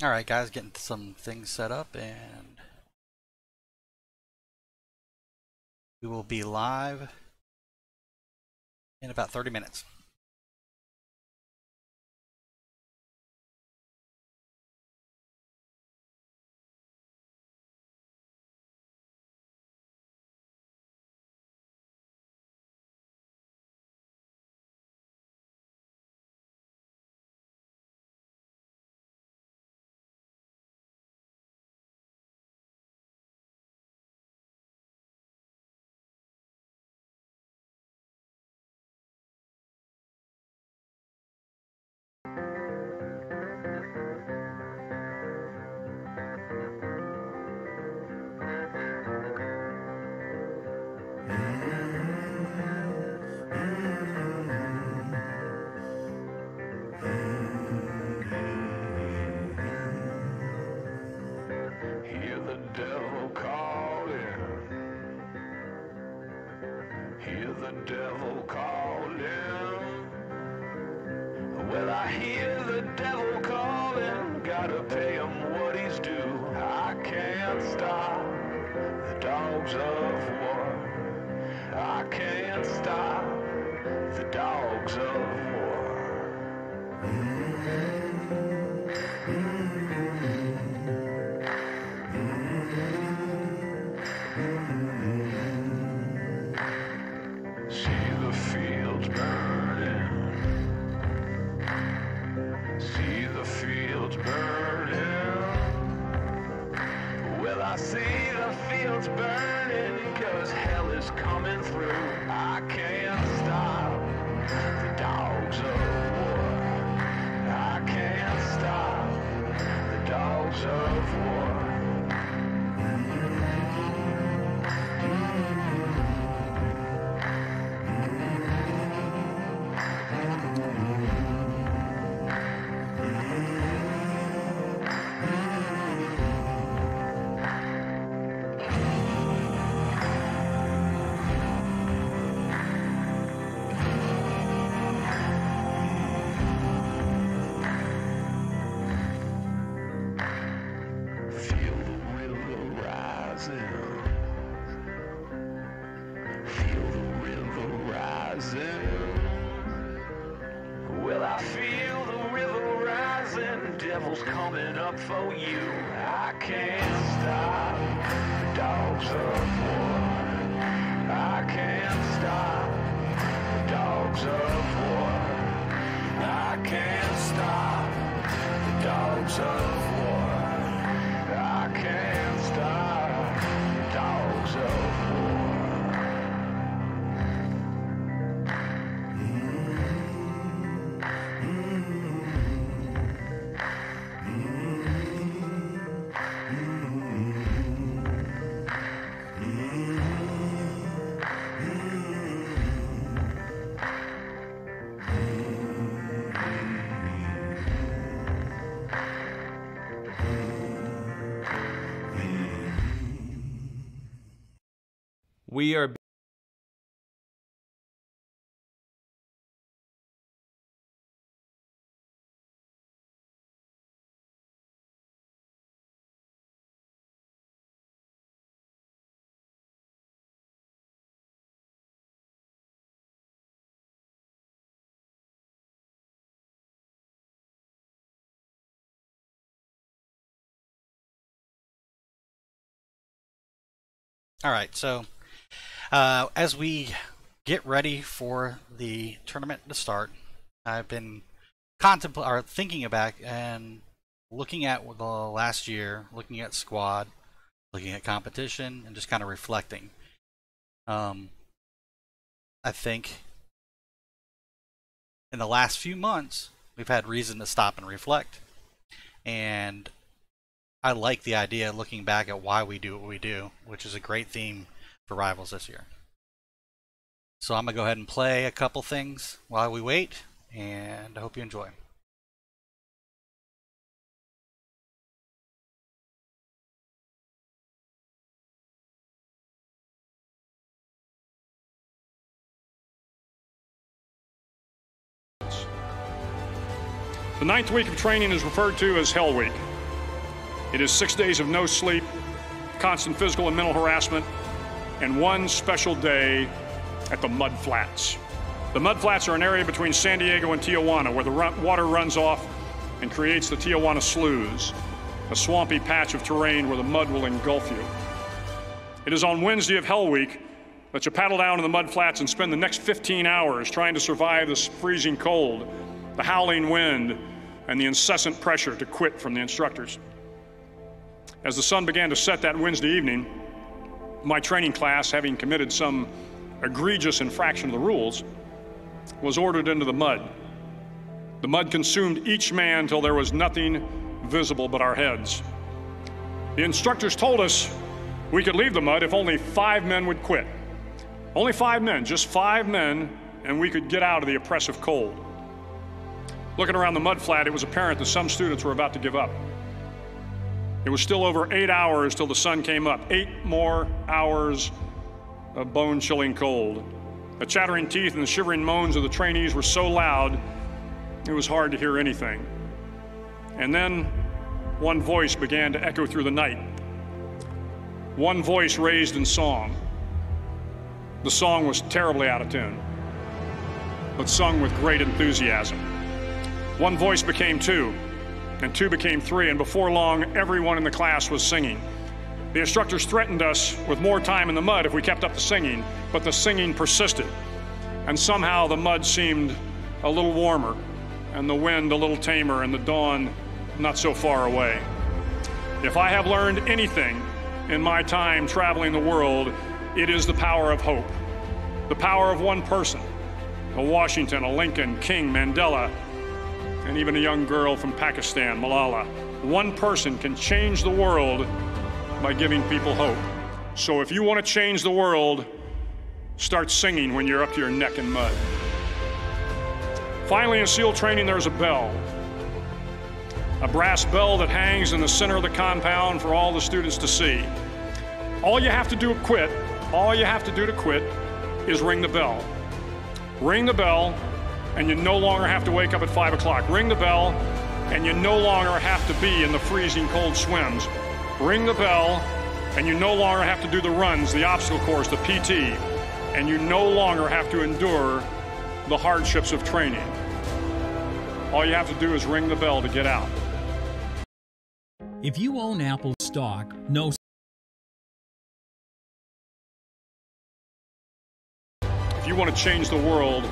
All right, guys, getting some things set up, and we will be live in about 30 minutes. Hear the devil calling. Hear the devil calling. Well, I hear the devil calling. Gotta pay him what he's due. I can't stop the dogs of war. I can't stop the dogs of war. See the fields burning. See the fields burning. Well, I see the fields burning, 'cause hell is coming through. I can't stop the dogs of war. I can't stop the dogs of war. Feel the river rising. Feel the river rising. Well, I feel the river rising. Devil's coming up for you. I can't stop the dogs of war. I can't stop the dogs of war. I can't stop the dogs of war. I can't stop the dogs of war. We are All right, so as we get ready for the tournament to start, I've been thinking back and looking at the last year, looking at squad, looking at competition, and just kind of reflecting. I think in the last few months, we've had reason to stop and reflect. And I like the idea of looking back at why we do what we do, which is a great theme for Rivals this year. So I'm going to go ahead and play a couple things while we wait, and I hope you enjoy. The 9th week of training is referred to as Hell Week. It is 6 days of no sleep, constant physical and mental harassment, and one special day at the Mud Flats. The Mud Flats are an area between San Diego and Tijuana where the water runs off and creates the Tijuana Sloughs, a swampy patch of terrain where the mud will engulf you. It is on Wednesday of Hell Week that you paddle down to the Mud Flats and spend the next 15 hours trying to survive this freezing cold, the howling wind, and the incessant pressure to quit from the instructors. As the sun began to set that Wednesday evening, my training class, having committed some egregious infraction of the rules, was ordered into the mud. The mud consumed each man till there was nothing visible but our heads. The instructors told us we could leave the mud if only 5 men would quit. Only 5 men, just 5 men, and we could get out of the oppressive cold. Looking around the mud flat, it was apparent that some students were about to give up. It was still over 8 hours till the sun came up. 8 more hours of bone-chilling cold. The chattering teeth and the shivering moans of the trainees were so loud, it was hard to hear anything. And then one voice began to echo through the night. One voice raised in song. The song was terribly out of tune, but sung with great enthusiasm. One voice became 2, and 2 became 3, and before long, everyone in the class was singing. The instructors threatened us with more time in the mud if we kept up the singing, but the singing persisted. And somehow the mud seemed a little warmer, and the wind a little tamer, and the dawn not so far away. If I have learned anything in my time traveling the world, it is the power of hope. The power of one person, a Washington, a Lincoln, King, Mandela, and even a young girl from Pakistan, Malala. One person can change the world by giving people hope. So if you want to change the world, start singing when you're up to your neck in mud. Finally, in SEAL training, there's a bell. A brass bell that hangs in the center of the compound for all the students to see. All you have to do to quit, is ring the bell. Ring the bell, and you no longer have to wake up at 5 o'clock. Ring the bell, and you no longer have to be in the freezing cold swims. Ring the bell, and you no longer have to do the runs, the obstacle course, the PT, and you no longer have to endure the hardships of training. All you have to do is ring the bell to get out. If you own Apple stock, know If you want to change the world,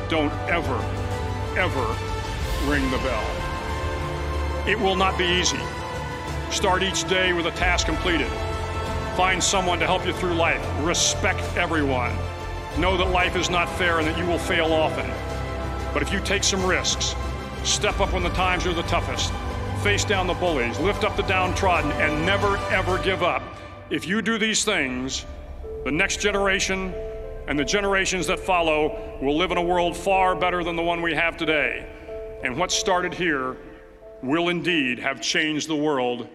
don't ever, ever ring the bell. It will not be easy. Start each day with a task completed. Find someone to help you through life. Respect everyone. Know that life is not fair and that you will fail often. But if you take some risks, step up when the times are the toughest, face down the bullies, lift up the downtrodden, and never, ever give up. If you do these things, the next generation and the generations that follow will live in a world far better than the one we have today. And what started here will indeed have changed the world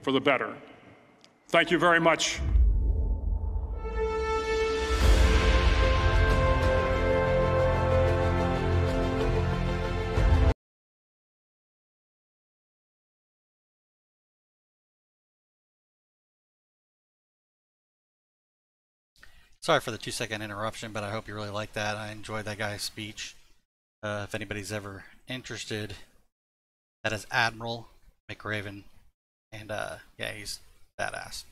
for the better. Thank you very much. Sorry for the 2-second interruption, but I hope you really liked that. I enjoyed that guy's speech. If anybody's ever interested, that is Admiral McRaven, and yeah, he's badass.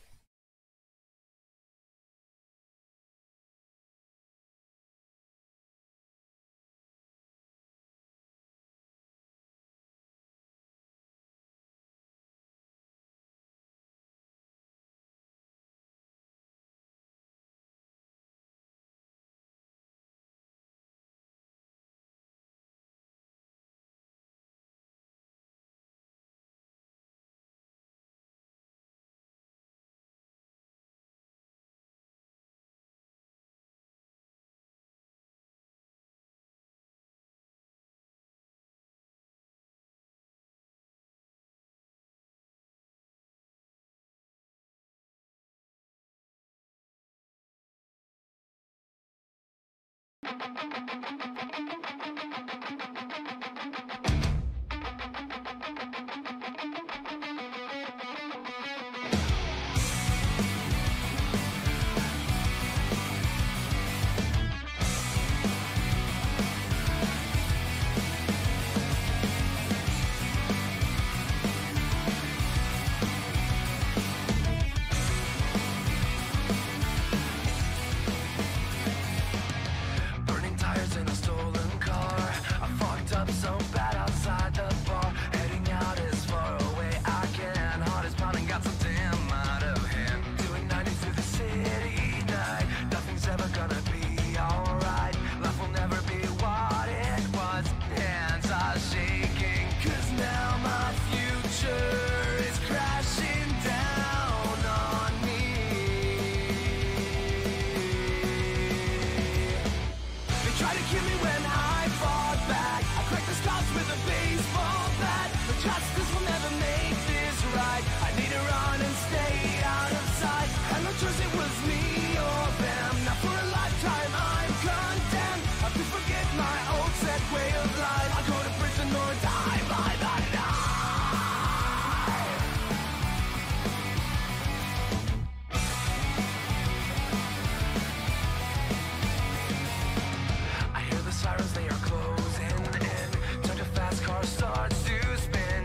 future is crashing down on me. They try to kill me when I fought back. I cracked the stars with a baseball bat. But justice will never make this right. I need to run and stay out of sight. Had no choice, it was me or them. Now for a lifetime I'm condemned. I have to forget my old set way of life. I'll go to prison or die by the night. I hear the sirens, they are closing in. Turn to fast car starts to spin.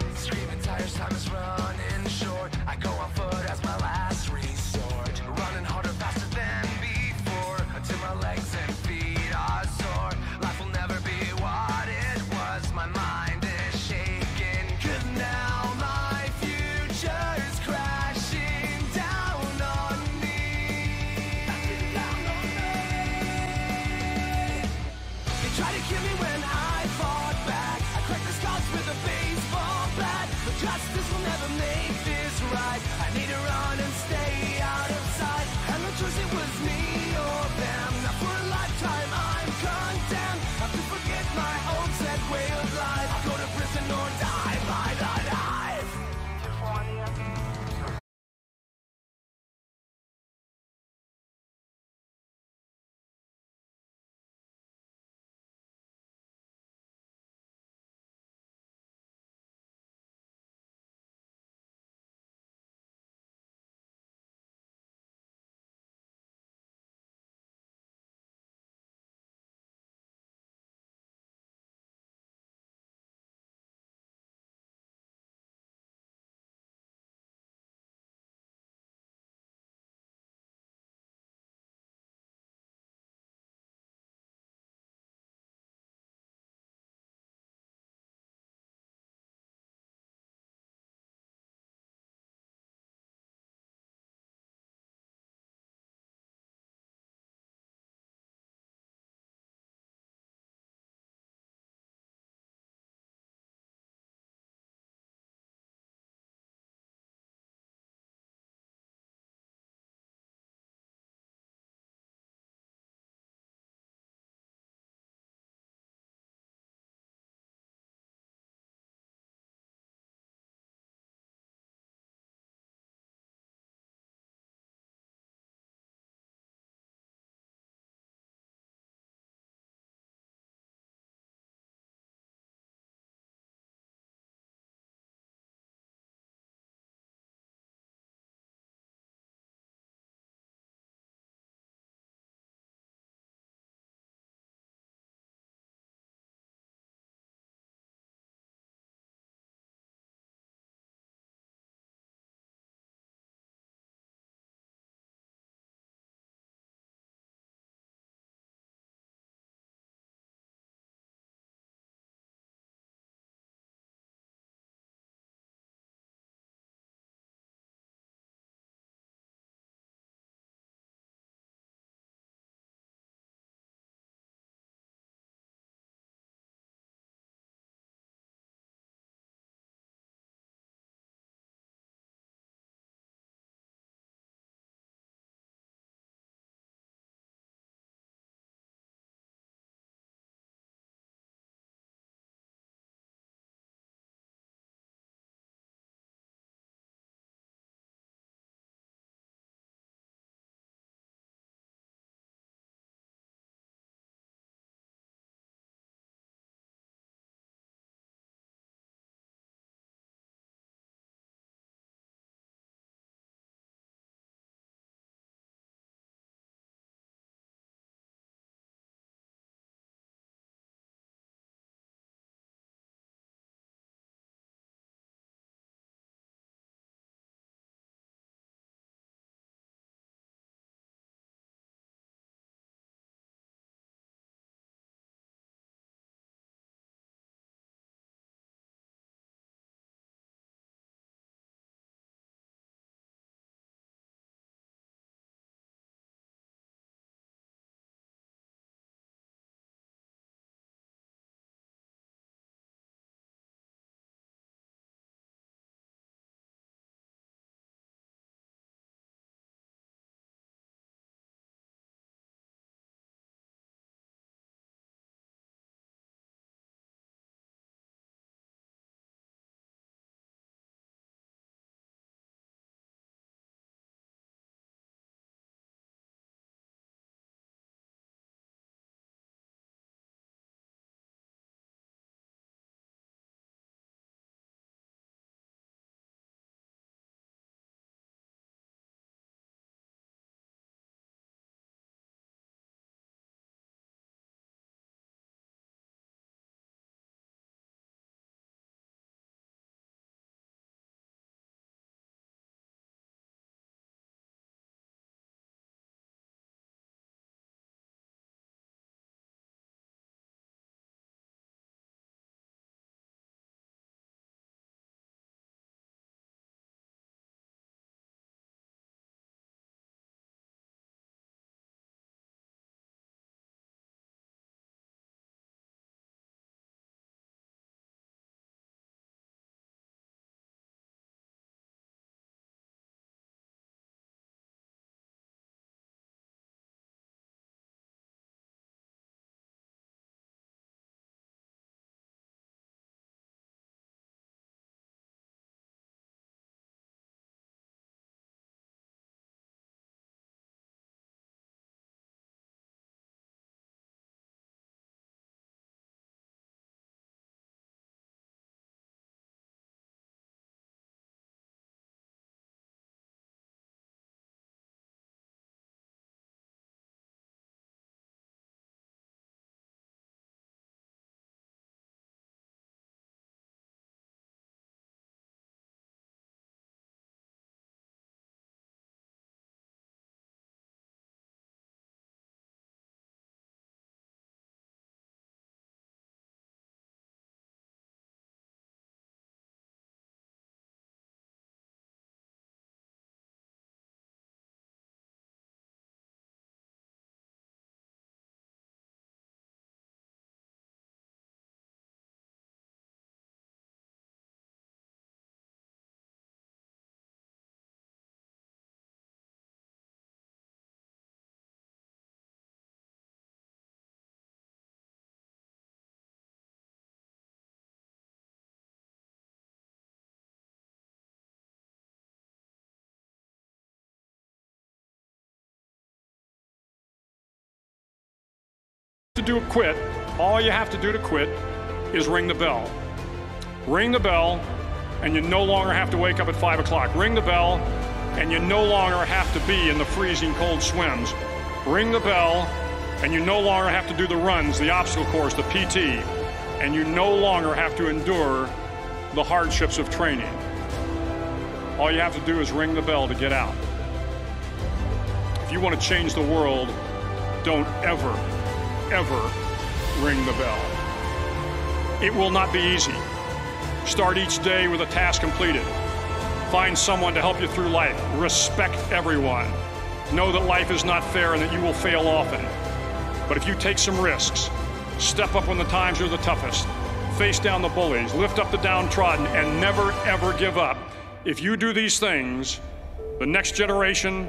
To quit, all you have to do to quit is ring the bell. Ring the bell, and you no longer have to wake up at 5 o'clock. Ring the bell, and you no longer have to be in the freezing cold swims. Ring the bell, and you no longer have to do the runs, the obstacle course, the PT, and you no longer have to endure the hardships of training. All you have to do is ring the bell to get out. If you want to change the world, don't ever ring the bell. It will not be easy. Start each day with a task completed. Find someone to help you through life. Respect everyone. Know that life is not fair and that you will fail often. But if you take some risks, step up when the times are the toughest, face down the bullies, lift up the downtrodden, and never ever give up. If you do these things, the next generation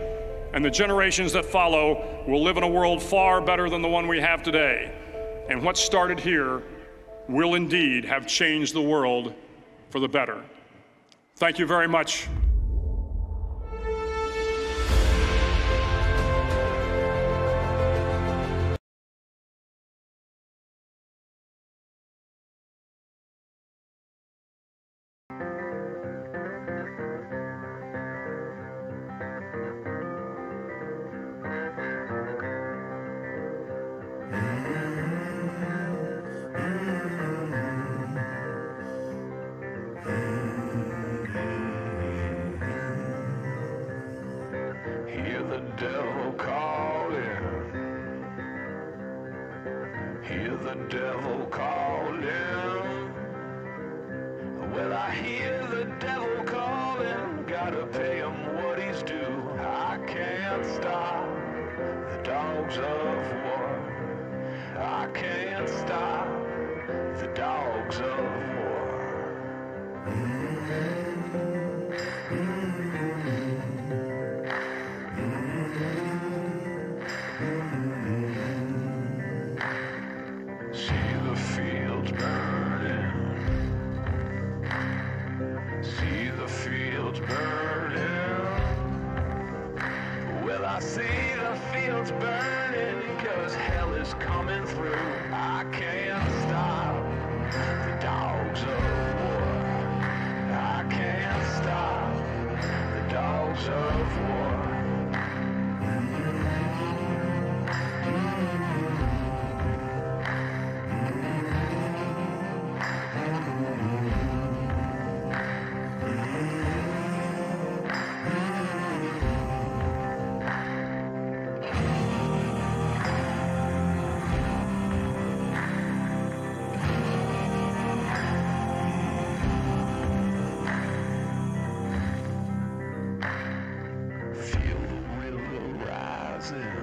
and the generations that follow will live in a world far better than the one we have today. And what started here will indeed have changed the world for the better. Thank you very much. Hear the devil calling. Hear the devil calling. Well, I hear the devil calling. Gotta pay him what he's due. I can't stop the dogs of war. I can't stop the dogs of war. See the fields burning. See the fields burning. Well, I see the fields burning, 'cause hell is coming through. I can't stop the dogs of war. I can't stop the dogs of war. Feel the river rising.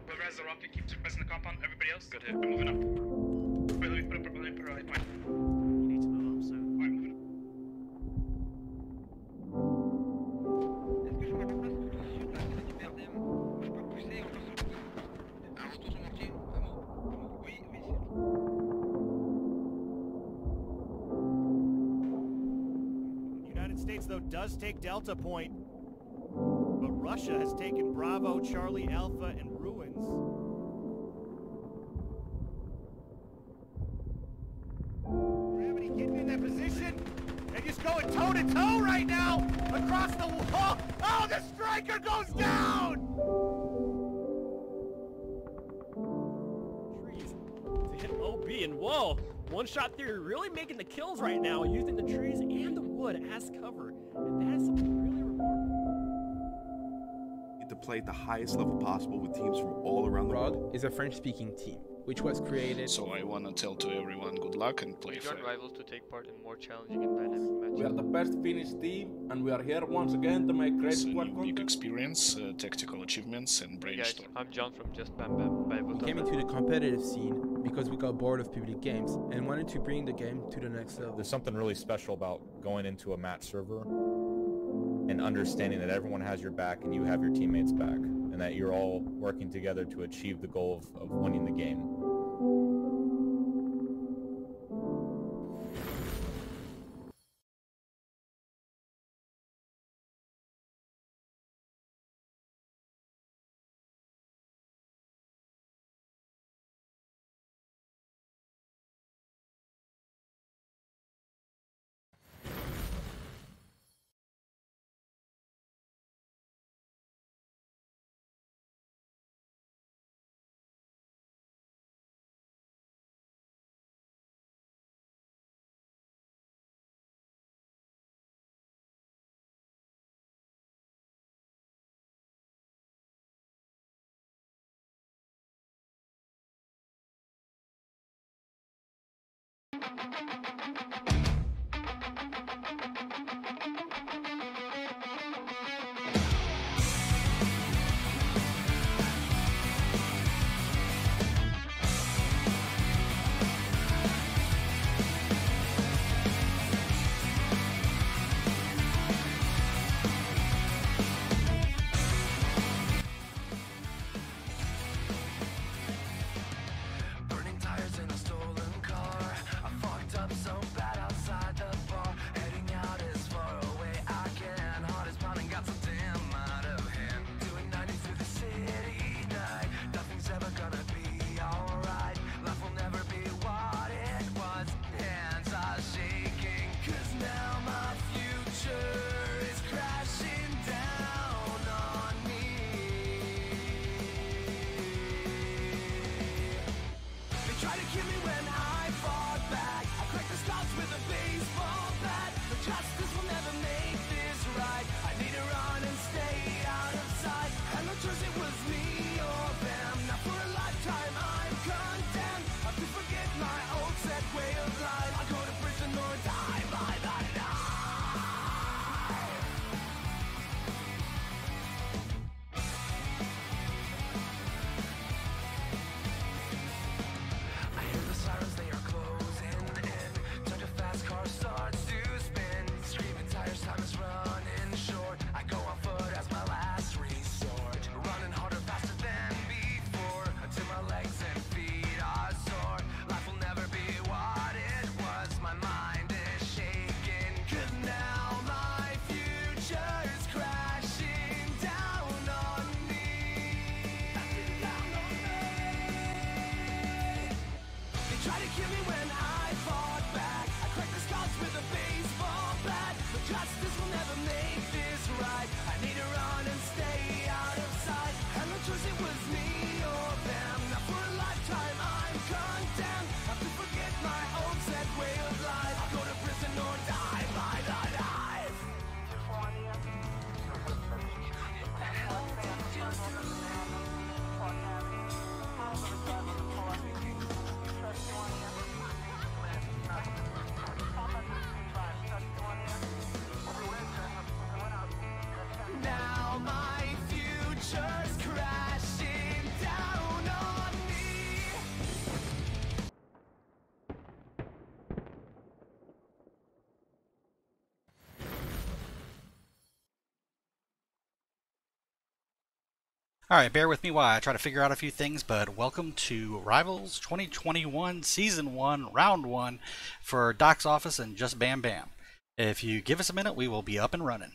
Whoever has the rocket keeps pressing the compound. Everybody else, good hit. I'm moving up. Wait, let me put a right point. You need to move up, so. Alright, moving up. United States, though, does take Delta Point, but Russia has taken Bravo, Charlie, Alpha, and Ruins. Gravity getting in that position, and just going toe-to-toe right now across the wall. Oh, the striker goes down! Trees to hit OB, and whoa, one-shot theory really making the kills right now, using the trees and the wood as cover, and that is something really remarkable. To play at the highest level possible with teams from all around the world. Is a French-speaking team. which was created. So I want to tell to everyone good luck and play fair. Join Rivals to take part in more challenging and dynamic matches. We are the best Finnish team, and we are here once again to make great It's a squad unique content. experience, tactical achievements, and Hey guys, brainstorm. I'm John from Just Bam Bam by We came into the competitive scene because we got bored of PvP games and wanted to bring the game to the next level. There's something really special about going into a match server and understanding that everyone has your back and you have your teammates back, and that you're all working together to achieve the goal of winning the game. Burning tires in a stolen car. I fucked up so bad outside the bar. Heading out as far away I can. Heart is pounding, got so damn out of hand. Doing 90 through the city night. Nothing's ever gonna be alright. Life will never be what it was. Hands are shaking. 'Cause now my future is crashing down on me. They try to kill me when I fought back. I cracked the scalps with a baseball bat. But justice will never make this right. I need to run and stay out of sight. Had no choice, it was me or them. Now for a lifetime I'm condemned. I have to forget my old set way of life. I go to prison or die by the knife. I hear the sirens, they are closing in. Turn to fast car starts to spin. Screaming tires, time is running short. I go on foot as my last resort. Running harder, faster than before. Until my legs and feet are sore. Life will never be what it was. My mind is shaking. 'Cause now my future is crashing down on me. They try to kill me when I fought back. I cracked the scalps with a baseball bat. But justice will never make this right. I need to run and stay out of sight. Had no choice, it was me or them. Now for a lifetime I'm condemned. Have to forget my old set way of life. I'll go to prison or die by the knife. Now my future's crashing down on me. Alright, bear with me while I try to figure out a few things, but welcome to Rivals 2021 Season 1, Round 1 for Doc's Office and Just Bam Bam. If you give us a minute, we will be up and running.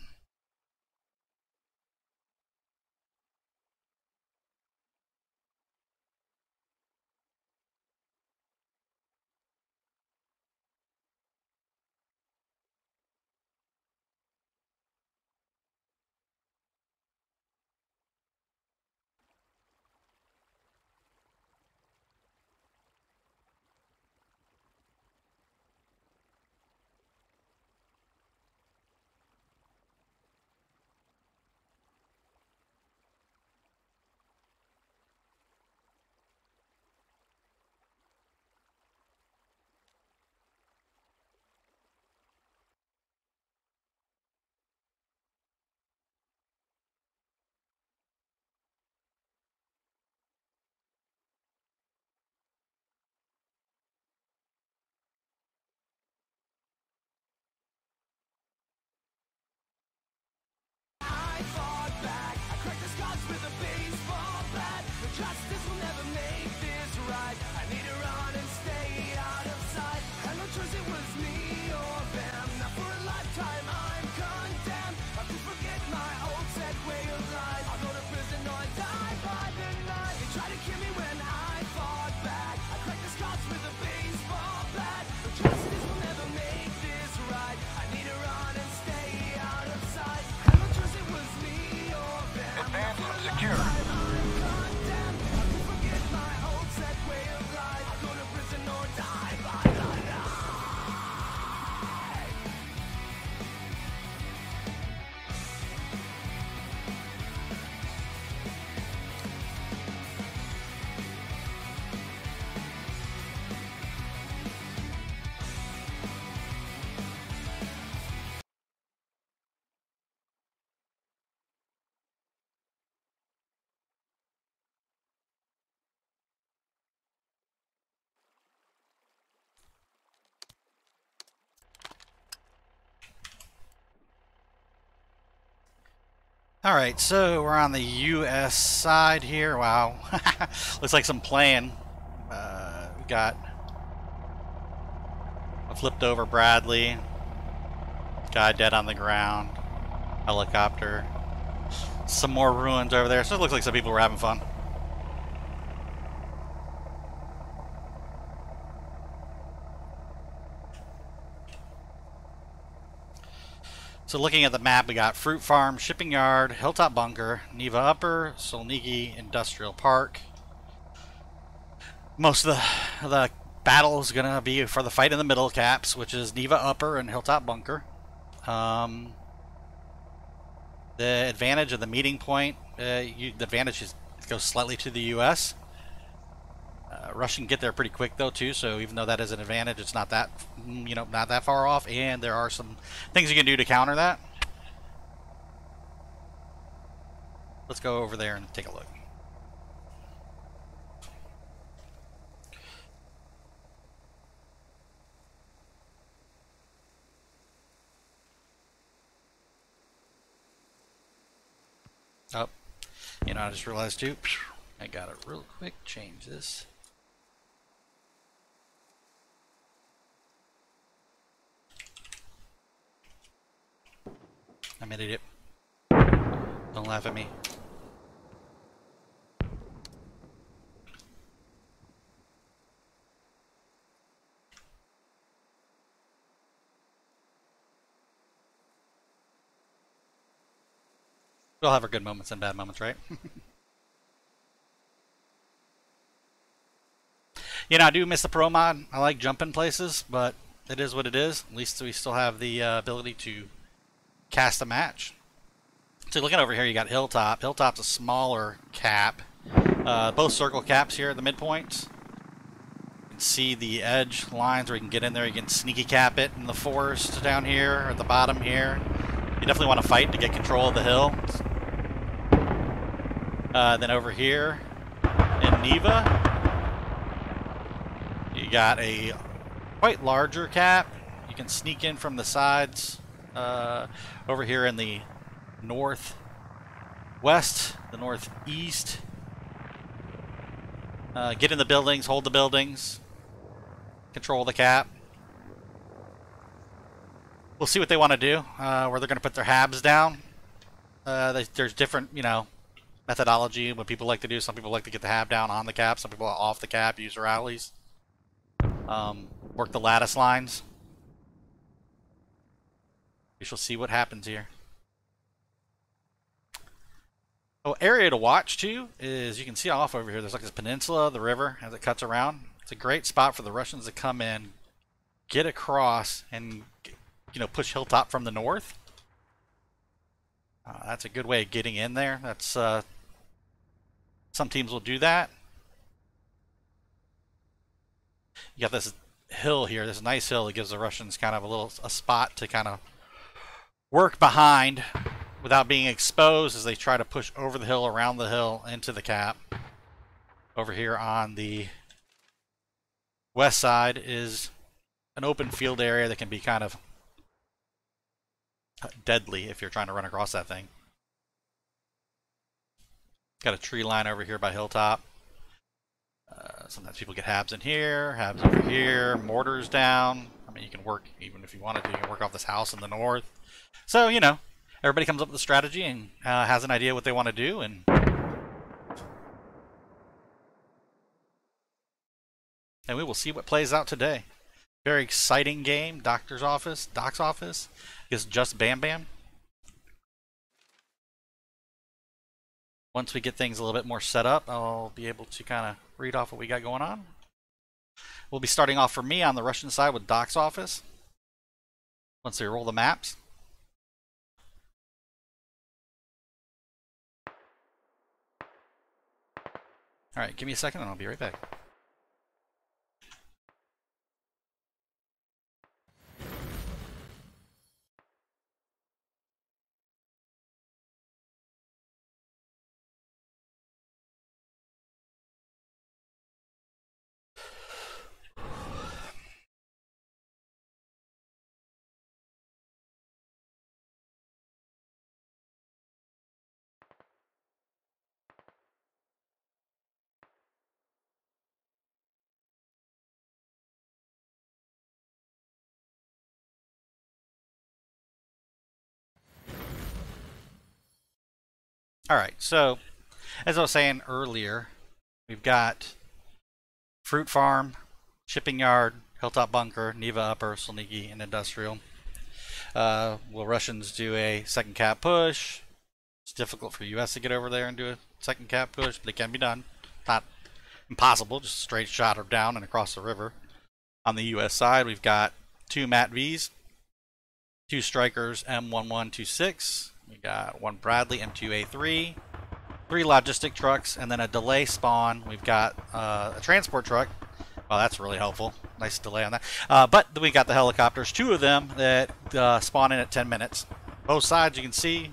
Alright, so we're on the US side here. Wow. Looks like some playing. We got a flipped over Bradley. Guy dead on the ground. Helicopter. Some more ruins over there. So it looks like some people were having fun. So looking at the map, we got Fruit Farm, Shipping Yard, Hilltop Bunker, Neva Upper, Solniki Industrial Park. Most of the battle is going to be for the fight in the middle caps, which is Neva Upper and Hilltop Bunker. The advantage of the meeting point, the advantage is goes slightly to the U.S. Russia can get there pretty quick though too, so even though that is an advantage, it's not that not that far off, and there are some things you can do to counter that. Let's go over there and take a look. Oh, I just realized too. I got it real quick. Change this. I'm an idiot. Don't laugh at me. We'll have our good moments and bad moments, right? I do miss the pro mod. I like jumping places, but it is what it is. At least we still have the ability to cast a match. So looking over here, you got Hilltop. Hilltop's a smaller cap. Both circle caps here at the midpoints. You can see the edge lines where you can get in there. You can sneaky cap it in the forest down here or at the bottom here. You definitely want to fight to get control of the hill. Then over here in Neva, you got a quite larger cap. You can sneak in from the sides. Over here in the northwest, the northeast. Get in the buildings, hold the buildings, control the cap. We'll see what they want to do, where they're going to put their habs down. There's different, methodology, what people like to do. Some people like to get the hab down on the cap. Some people are off the cap, use rallies. Work the lattice lines. We shall see what happens here. Oh, area to watch too is you can see off over here. There's like this peninsula, the river as it cuts around. It's a great spot for the Russians to come in, get across, and push Hilltop from the north. That's a good way of getting in there. That's some teams will do that. You got this hill here, this nice hill that gives the Russians kind of a spot to kind of work behind without being exposed as they try to push over the hill, around the hill, into the cap. Over here on the west side is an open field area that can be kind of deadly if you're trying to run across that thing. Got a tree line over here by Hilltop. Sometimes people get habs in here, habs over here, mortars down. I mean, you can work, even if you wanted to, you can work off this house in the north. So, everybody comes up with a strategy and has an idea what they want to do, and we will see what plays out today. Very exciting game. Doc's office is just Bam Bam. Once we get things a little bit more set up, I'll be able to kind of read off what we got going on. We'll be starting off for me on the Russian side with Doc's office. Once they roll the maps. Alright, give me a second and I'll be right back. Alright, so as I was saying earlier, we've got Fruit Farm, Shipping Yard, Hilltop Bunker, Neva Upper, Solniki, and Industrial. Will Russians do a second cap push? It's difficult for US to get over there and do a second cap push, but it can be done. Not impossible, just a straight shot or down and across the river. On the US side, we've got 2 Mat Vs, 2 Strikers M1126, we got 1 Bradley M2A3, 3 logistic trucks, and then a delay spawn. We've got a transport truck. Well, that's really helpful. Nice delay on that. But we got the helicopters, 2 of them that spawn in at 10 minutes. Both sides you can see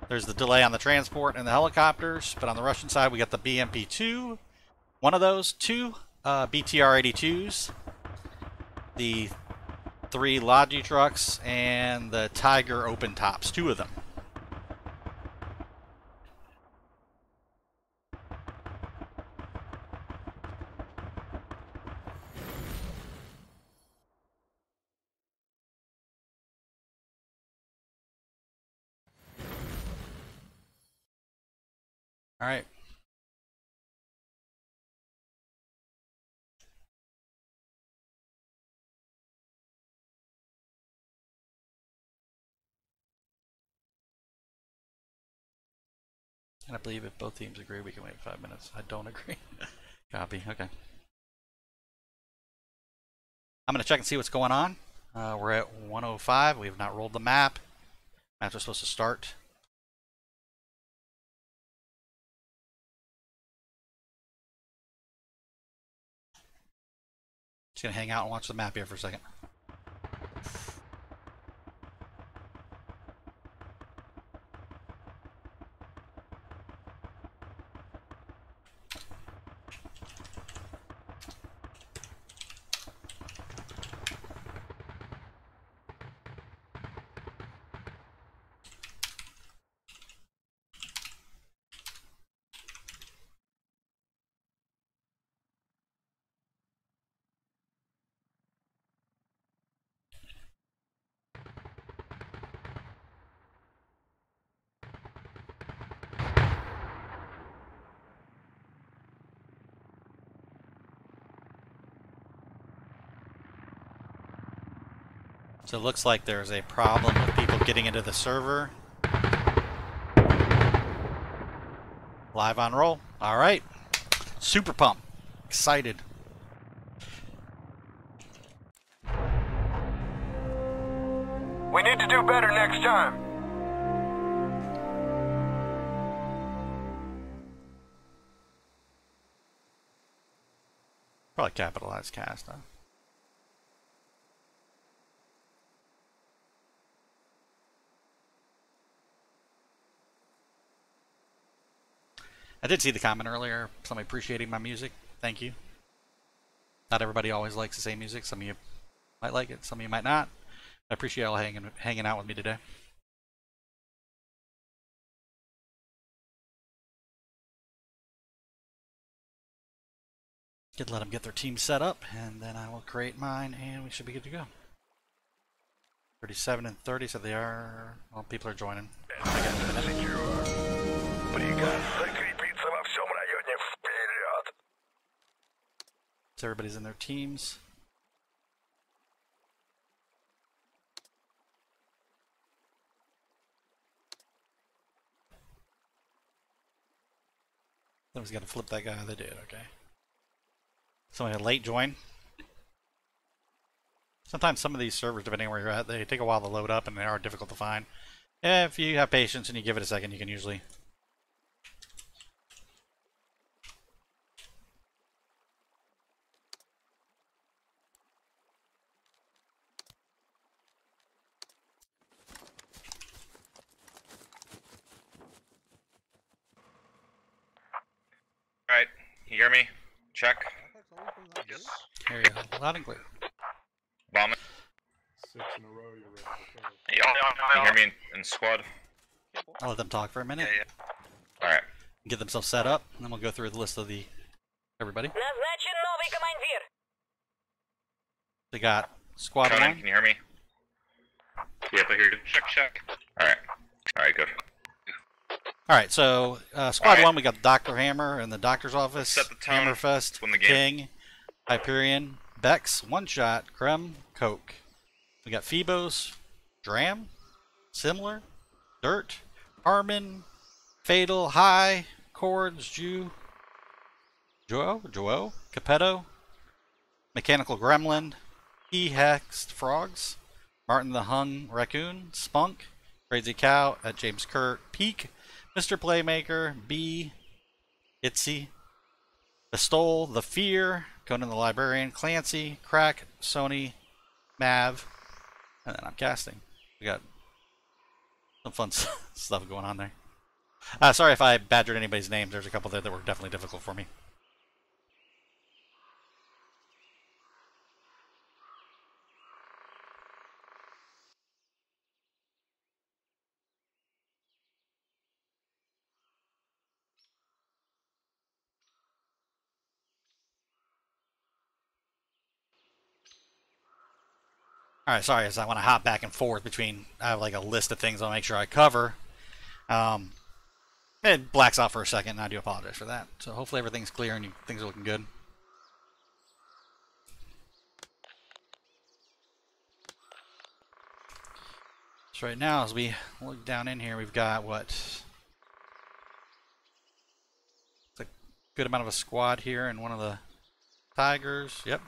there's the delay on the transport and the helicopters, but on the Russian side we got the BMP-2, one of those, 2 BTR-82s, the 3 Logi trucks, and the Tiger open tops, 2 of them. All right. And I believe if both teams agree, we can wait 5 minutes. I don't agree. Copy. Okay. I'm going to check and see what's going on. We're at 105. We have not rolled the map. Maps are supposed to start. Just going to hang out and watch the map here for a second. So it looks like there's a problem with people getting into the server. Live on roll. All right. Super pumped. Excited. We need to do better next time. Probably capitalized cast, huh? I did see the comment earlier, somebody appreciating my music. Thank you. Not everybody always likes the same music. Some of you might like it, some of you might not. I appreciate y'all hanging out with me today. Let them get their team set up, and then I will create mine, and we should be good to go. 37 and 30, so they are... Well, people are joining. But you got закрепиться во всем районе вперед. So everybody's in their teams. Someone's got to flip that guy. They did, okay. Somebody had late join. Sometimes some of these servers, depending on where you're at, they take a while to load up and they are difficult to find. Yeah, if you have patience and you give it a second, you can usually... Alright, you hear me? Check. Yes. Here you go. Loud and clear. Bomb it. 6 in a row, you're ready to kill. You hear me in squad? I'll let them talk for a minute. Yeah. Alright. Get themselves set up, and then we'll go through the list of the everybody. They got squad Conan, 1. can you hear me? Yep, I hear you. Check. Alright. Alright, good. Alright, so Squad 1, we got Dr. Hammer in the doctor's office, Set the tone. Hammerfest, Win the game. King, Hyperion, Bex, One Shot, Krem, Coke. We got Phoebos, Dram, Similar, Dirt, Harmon, Fatal, High, Chords, Joe, Capetto, Mechanical Gremlin, Hexed Frogs, Martin the Hung Raccoon, Spunk, Crazy Cow, at James Kurt, Peak, Mr. Playmaker, B, Itsy, The Stole, The Fear, Conan the Librarian, Clancy, Crack, Sony, Mav, and then I'm casting. We got some fun stuff going on there. Sorry if I badgered anybody's names. There's a couple there that were definitely difficult for me. Alright, sorry, as I want to hop back and forth between, I have like a list of things I'll make sure I cover. It blacks out for a second, and I do apologize for that. So hopefully everything's clear and things are looking good. So right now, as we look down in here, we've got what? It's a good amount of a squad here in one of the Tigers. Yep.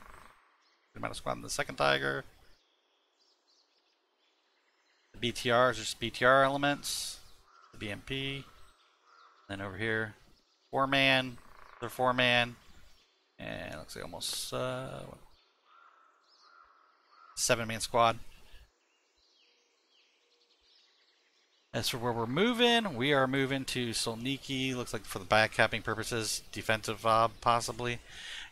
Good amount of squad in the second Tiger. The BTRs are just BTR elements. The BMP. Then over here, 4-man, they're 4-man, and it looks like almost 7-man squad. As for where we're moving, we are moving to Solniki, looks like for the backcapping purposes, defensive fob possibly,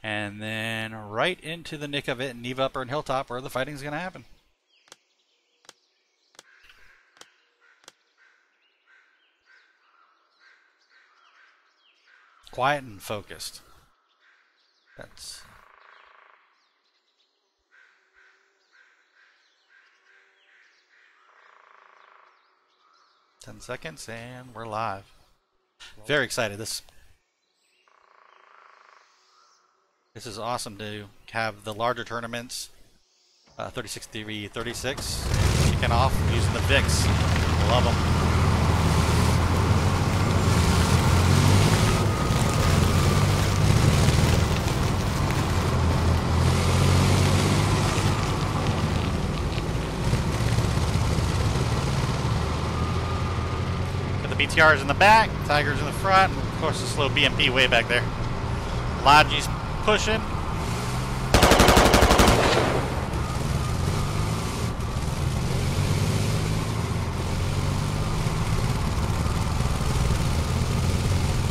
and then right into the nick of it, Neve Upper and Hilltop, where the fighting's going to happen. Quiet and focused. That's 10 seconds and we're live. Very excited. This is awesome to have the larger tournaments. 36-3-36 kicking off using the VIX. Love them. BTR's in the back, Tiger's in the front, and of course the slow BMP way back there. Logi's pushing.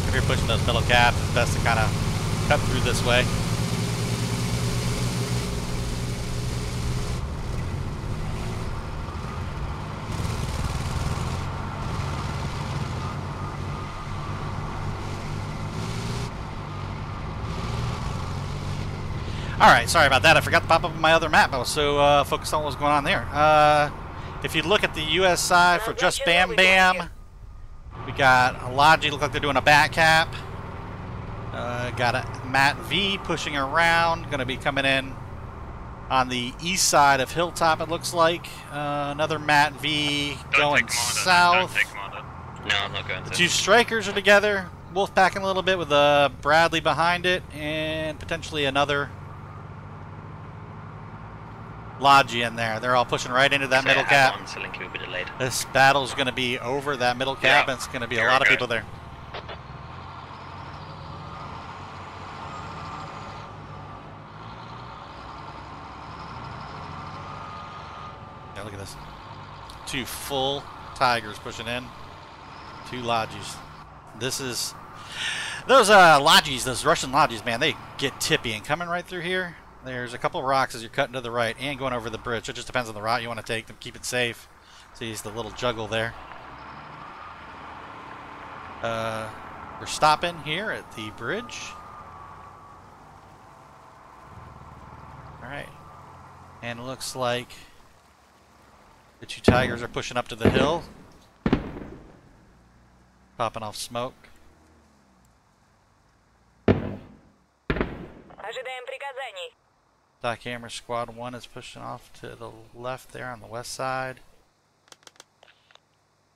If you're pushing those middle caps, it's best to kind of cut through this way. Alright, sorry about that. I forgot to pop up on my other map. I was so focused on what was going on there. If you look at the US side for just Bam Bam, we got Logi, look like they're doing a back cap. Got a Matt V pushing around, going to be coming in on the east side of Hilltop, it looks like. Another Matt V going south. No, I'm not going to. The two strikers are together, wolfpacking a little bit with Bradley behind it, and potentially another Logi in there. They're all pushing right into that middle cap. So Linky will be delayed. This battle's going to be over that middle cap, and it's going to be a lot of people there. Yeah, look at this. Two full Tigers pushing in. Two Logis. This is... Those Logis, those Russian Logis, man, they get tippy. And coming right through here, there's a couple of rocks as you're cutting to the right and going over the bridge. It just depends on the route you want to take to keep it safe. See, it's the little juggle there. We're stopping here at the bridge. Alright. And it looks like the two Tigers are pushing up to the hill. Popping off smoke. Ожидаем приказаний. Dock Hammer Squad 1 is pushing off to the left there on the west side.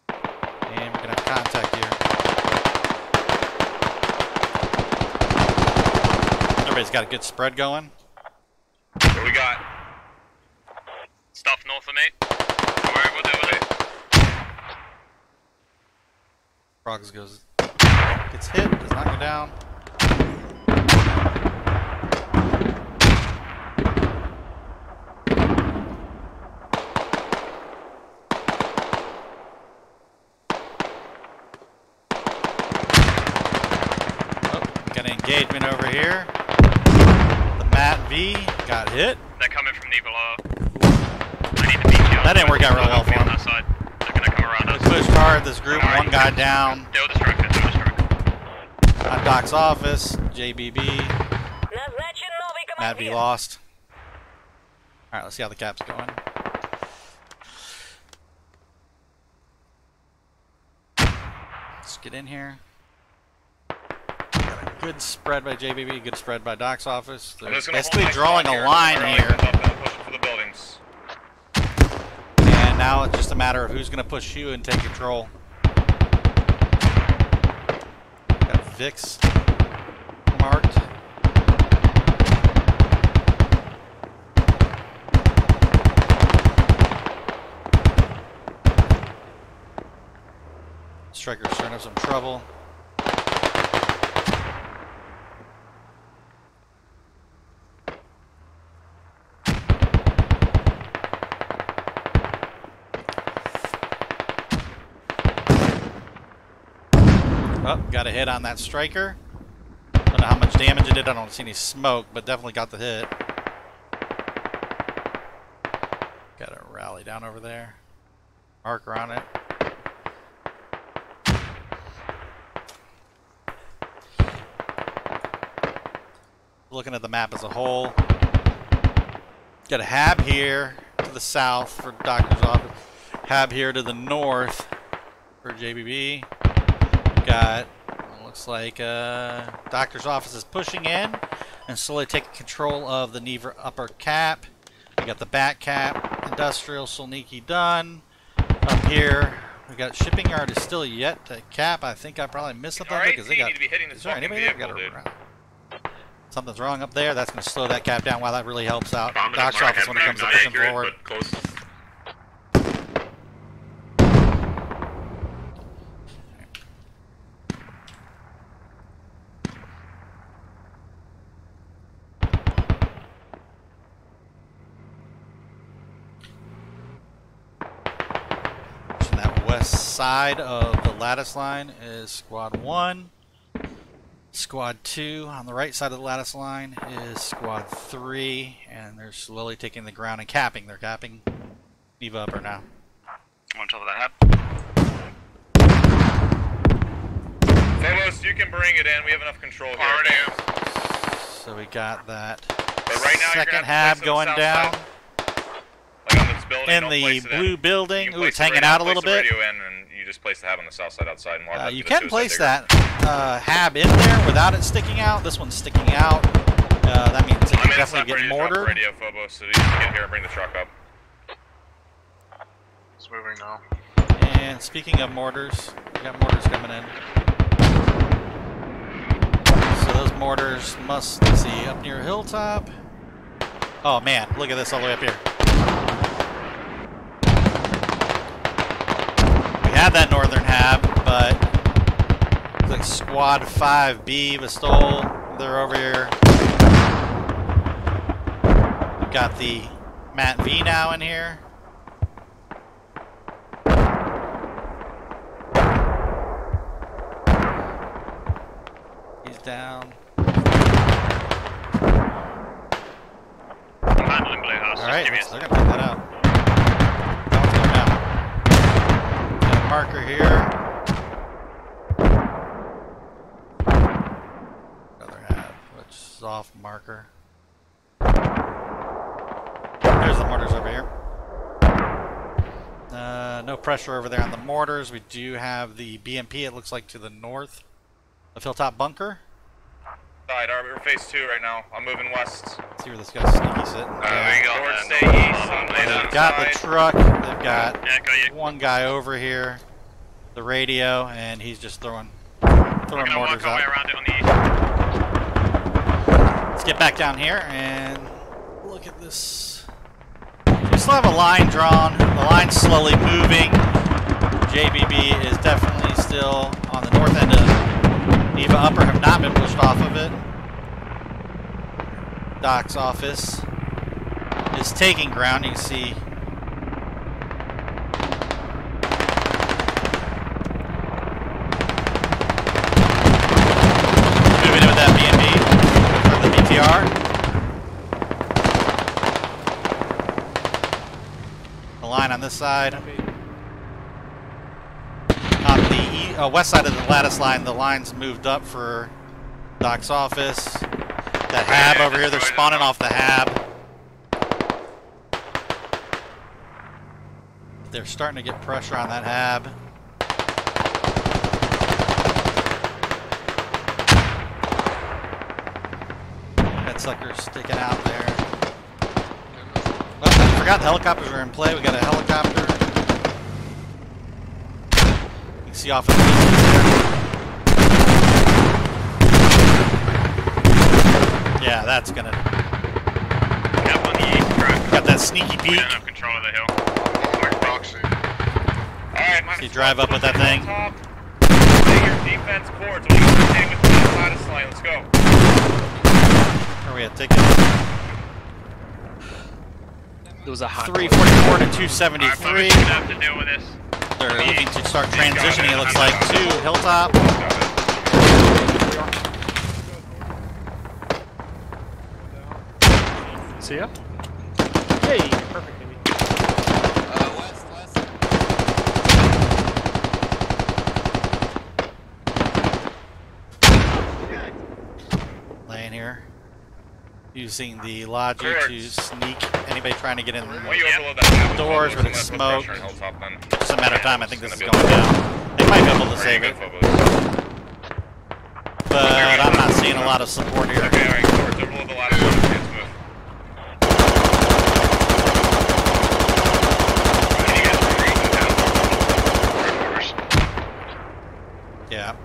And we're going to have contact here. Everybody's got a good spread going. What we got? Stuff north of me. Alright, we'll deal with it. Frogs gets hit, does not go down. Got an engagement over here. The Matt V got hit. They're coming from Nivola. I need to beat you. That didn't work out real well for him. On that side. They're gonna come around us. Pushed hard, this group, one guy down. They'll distract it, they'll distract it. On Doc's office, JBB. Matt V lost. Alright, let's see how the cap's going. Let's get in here. Got a good spread by JBB, good spread by Doc's office. They're basically drawing a line here. For the buildings. And now it's just a matter of who's going to push you and take control. Got Vix marked. Striker's starting to have some trouble. Oh, got a hit on that striker. Don't know how much damage it did. I don't see any smoke, but definitely got the hit. Got a rally down over there. Marker on it. Looking at the map as a whole. Got a hab here to the south for Doctor's office. Hab here to the north for JBB. Got, looks like Doctor's office is pushing in and slowly taking control of the Neva upper cap. We got the back cap, industrial Solniki done. Up here, we got shipping yard is still yet to cap. I think I probably missed something because they got. Need to be hitting this fucking vehicle, dude. Something's wrong up there. That's going to slow that cap down. Wow, that really helps out Doc's office when it comes to pushing forward. That west side of the lattice line is Squad 1. Squad 2 on the right side of the lattice line is Squad 3, and they're slowly taking the ground and capping. They're capping Neva upper now. On top of that hab. Phobos, you can bring it in. We have enough control here. Already. So we got that But right now, second hab going down like on this building, in the blue building. Ooh, it's hanging out a little bit. Radio in and you just place the hab on the south side outside and walk You can place that hab in there without it sticking out. This one's sticking out. That means it can definitely get mortared. Radio, Phobos, so you can get here and bring the truck up. It's moving now. And speaking of mortars, we got mortars coming in. So those mortars must, let's see, up near Hilltop. Oh man, look at this all the way up here. We had that northern hab, but it's like Squad 5B Vistol. They're over here. We've got the Matt V now in here. He's down. I'm handling Blue House. Alright, they're gonna take that out. That one's going down. Got a marker here. Another hab, which is off marker. There's the mortars over here. No pressure over there on the mortars. We do have the BMP, it looks like, to the north of Hilltop Bunker. Side, we're phase 2 right now. I'm moving west. Let's see where this guy's sneaky sitting. There you go. Forward, stay east. They've got the truck. They've got one guy over here, the radio, and he's just throwing mortars out. Around it on the east. Let's get back down here and look at this. We still have a line drawn. The line's slowly moving. JBB is definitely still on the north end of Neva Upper, have not been pushed off of it. Doc's office is taking ground. You can see moving in with that BMP from the BTR. The line on this side. On the west side of the lattice line, the line's moved up for Doc's office. That hab over here, they're spawning off the hab. They're starting to get pressure on that hab. That sucker's sticking out there. Well, I forgot the helicopters are in play. We got a helicopter. You can see off in the distance there. Yeah, that's gonna. Cap on the east, correct. Got that sneaky peek. We don't have control of the hill. Alright, so you drive up with that thing. Stay your defense cords. When you stay with the lattice line, let's go. Where are we at ticket? There was a hot 344 to 273. Have to deal with this. They're looking to start transitioning, it looks like, to Hilltop. See ya. Hey, perfect, baby. West. Laying here. Using the logic to sneak anybody trying to get in the doors where it's smoke. Just a matter of time, I think this is going down. They might be able to save it. But I'm not seeing a lot of support here. Okay, alright, cords over below the lattice line. Let's move. Yeah.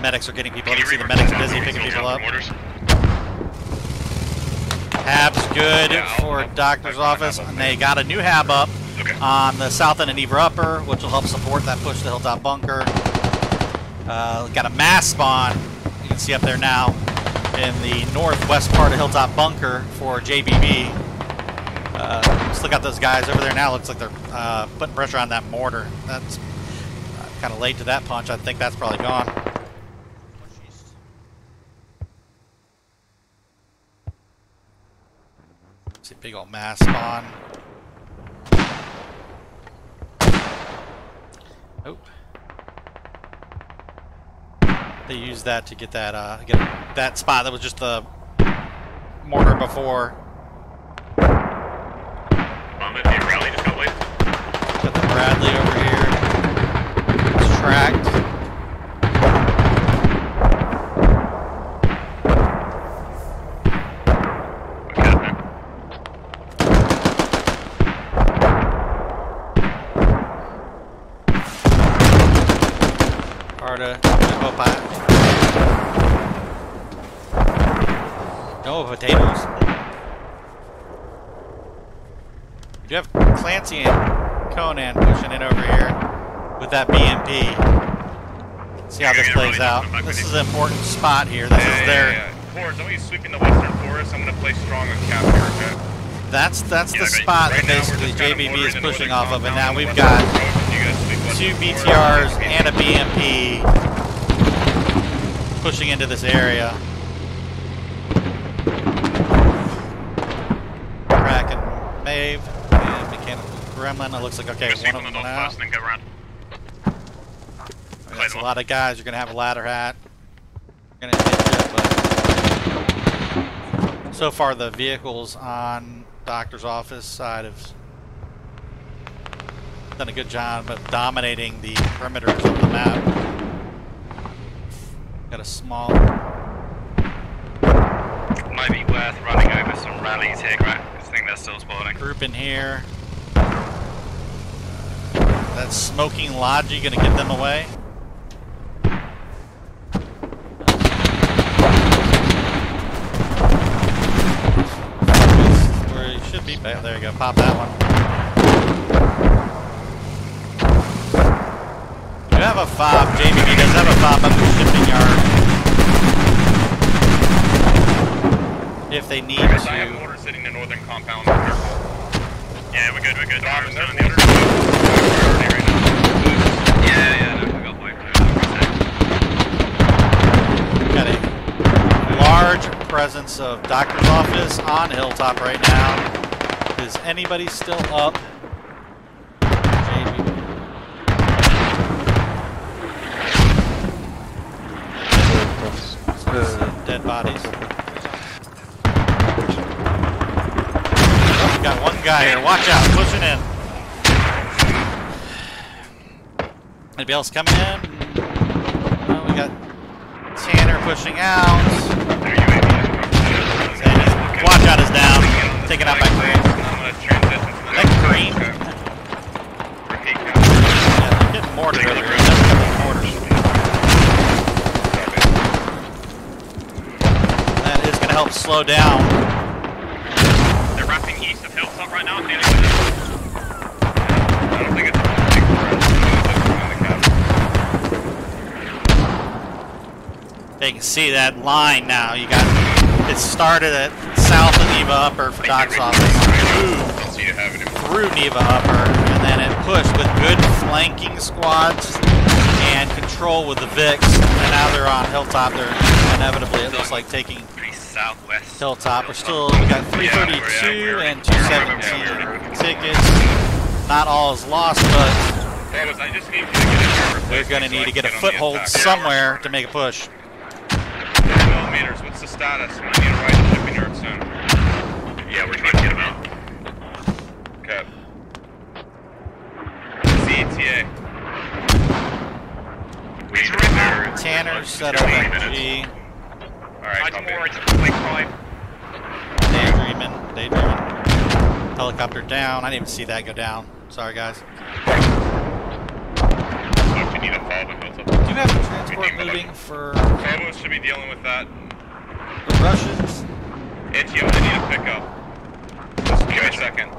Medics are getting people. You see the medics busy picking people up. Hab's good for doctor's office, and they got a new hab up on the south end of Neva Upper, which will help support that push to Hilltop Bunker. Got a mass spawn, you can see up there now, in the northwest part of Hilltop Bunker for JBB. Still got those guys over there now. Looks like they're putting pressure on that mortar. That's kind of late to that punch. I think that's probably gone. See a big old mass spawn. Oh. They used that to get that spot that was just the mortar before. Rally just got late. Got the Bradley over here. It's tracked. No potatoes. We do have Clancy and Conan pushing in over here with that BMP. See how this plays out. This is an important spot here. This is their. Forwards, I'm sweeping the western forest. I'm going to play strong on cap here, okay? That's the spot that basically JBB is pushing off of, and now we've got 2 BTRs and a BMP pushing into this area. Crack and Maeve and Mechanical Gremlin. It looks like okay, one of them went out. That's a lot of guys. You're gonna have a ladder hat. You're gonna hit you, but so far the vehicles on Doctor's office side have done a good job of dominating the perimeters of the map. Got a small... Might be worth running over some rallies here, Grant. I think they're still spawning. Group in here. That smoking Logi gonna get them away. Where he should be. There you go. Pop that one. You have a fob. JBB does have a fob up the shipping yard. If they need to. I have mortar sitting in the northern compound. Careful. Yeah, we're good. Driving down the other. Yeah, no, we got wiped. Got a large presence of doctor's office on Hilltop right now. Is anybody still up? JBB. Dead bodies. Oh, we got one guy here. Watch out, pushing in. Anybody else coming in? Oh, we got Tanner pushing out. Watch out is down. Taken out by Green. That Green? Yeah, they're getting mortared earlier. That is going to help slow down. They're wrapping east of Hilltop right now. I don't think it's You can see that line now. You got it started at south of Neva Upper for Doc's office, through Neva Upper, and then it pushed with good flanking squads and control with the VIX, and now they're on Hilltop. They're inevitably, it looks like, taking Hilltop. We got 332 and 217 tickets. Not all is lost, but they're going to need to get a foothold somewhere to make a push. Millimeters, what's the status? I need a ride to shipping yard soon. Yeah, we're trying to get him out. Okay. CTA. Tanner set up MG. Alright, Daydreaming. Helicopter down. I didn't even see that go down. Sorry, guys. You need a fob and goes up. Do you have the transport moving for... Fobo should be dealing with that. The Russians? It's you, I need a pickup. Just give me a second.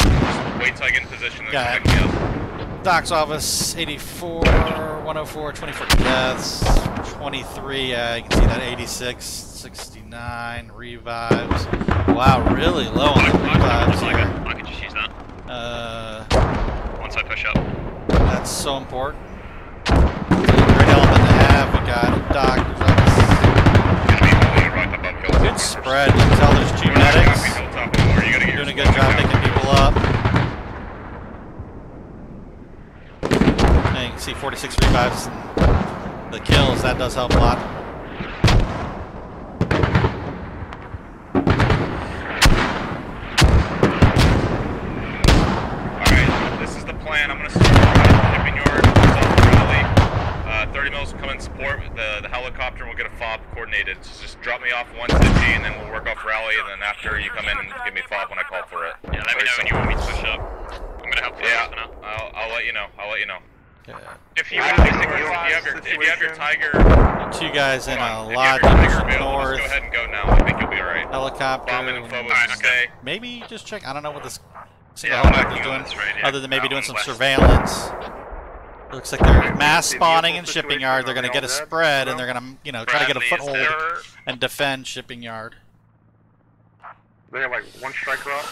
Just wait till I get in position and then pick me up. Doc's office, 84, 104, 24 deaths, 23, you can see that 86, 69, revives. Wow, really low on the revives here. I can just use that. Once I push up. That's so important. Great element to have. We got a doctor's office. Good spread. You can tell there's two medics. Doing a good job picking people up. And you can see 46 revives. The kills, that does help a lot. I'm going to start right at the shipping yard, south of Raleigh. 30 mils will come in support the helicopter, and we'll get a fob coordinated. So just drop me off 150, and then we'll work off Raleigh, and then after you come in and give me fob when I call for it. Yeah, let me know when you want me to push up. I'm going to help you. Yeah, I'll let you know. If you have your Tiger... Two guys in a lodge north. Go ahead and go now. I think you'll be alright. Helicopter. Stay. Maybe just check. I don't know what this single helicopter is doing, other than maybe doing some surveillance. It looks like they're mass spawning in shipping yard. They're going to get a spread, and they're going to, try to get a foothold and defend shipping yard. They have like one striker up.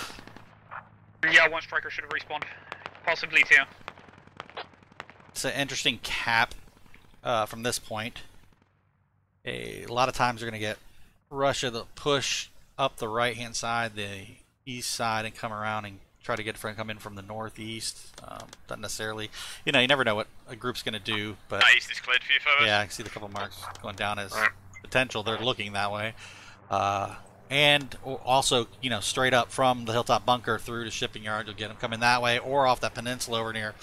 Yeah, one striker should have respawned. Possibly two. It's an interesting cap from this point. A lot of times they're going to get Russia to push up the right-hand side, the east side, and come around and try to get come in from the northeast. Not necessarily, you never know what a group's going to do. But east is cleared for you, folks. yeah, I can see the couple marks going down as potential. They're looking that way. and also, you know, straight up from the hilltop bunker through to shipping yard. You'll get them coming that way, or off that peninsula over near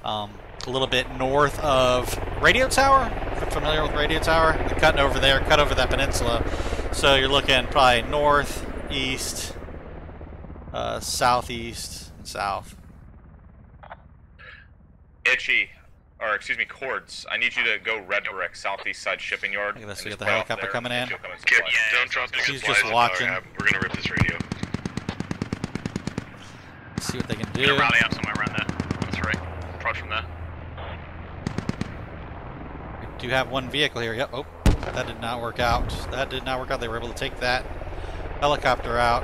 a little bit north of Radio Tower. If you're familiar with Radio Tower, you're cutting over there, cut over that peninsula. So you're looking probably north, east, southeast, and south. Itchy, or excuse me, Cords. I need you to go red brick, southeast side shipping yard. Look at this, we got the helicopter coming in. Kip, don't drop the She's supplies just watching. We're gonna rip this radio. See what they can do. Gonna rally up somewhere around there. That's right. Approach from there. We do have one vehicle here. Yep. Oh, that did not work out. That did not work out. They were able to take that helicopter out.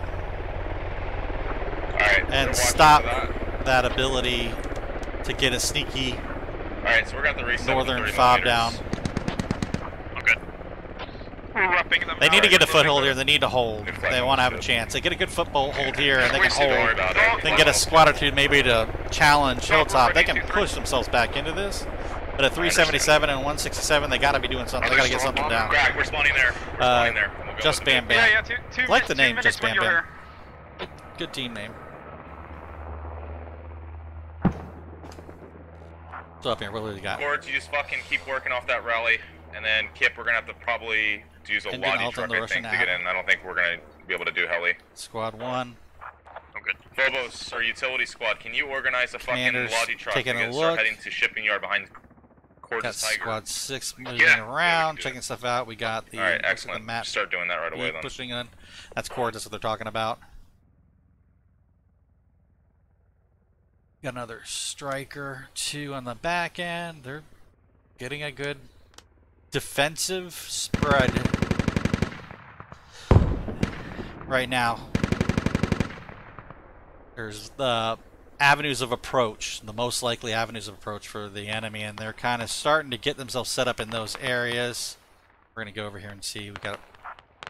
Alright. And stop that ability to get a sneaky Alright, so we're going to reset northern fob down. Okay. We're wrapping them. They need to get a foothold here. They need to hold. They want to have a chance. They get a good foothold here, and they can hold. They can get a squad or two maybe to challenge Hilltop. They can push themselves back into this. But at 377 and 167, they got to be doing something. They got to get something down. Greg, we're spawning there. We're spawning there. Just Bam Bam. Yeah, I like the name, Just Bam Bam. Good team name. So up here, what do we got? Cords, you just fucking keep working off that rally, and then Kip, we're gonna have to probably use a Lodi truck, I think, to get in. I don't think we're gonna be able to do heli. Squad 1. Oh, good. Phobos, or utility squad, can you organize a fucking Lodi truck to taking a start look. heading to shipping yard behind Cords' Got Tiger? squad 6 moving around, checking stuff out. We got the, Alright, excellent. the map. Start doing that right away then. Pushing in. That's Cords, that's what they're talking about. Got another striker, 2 on the back end. They're getting a good defensive spread right now. There's the avenues of approach, the most likely avenues of approach for the enemy, and they're kind of starting to get themselves set up in those areas. We're going to go over here and see. We got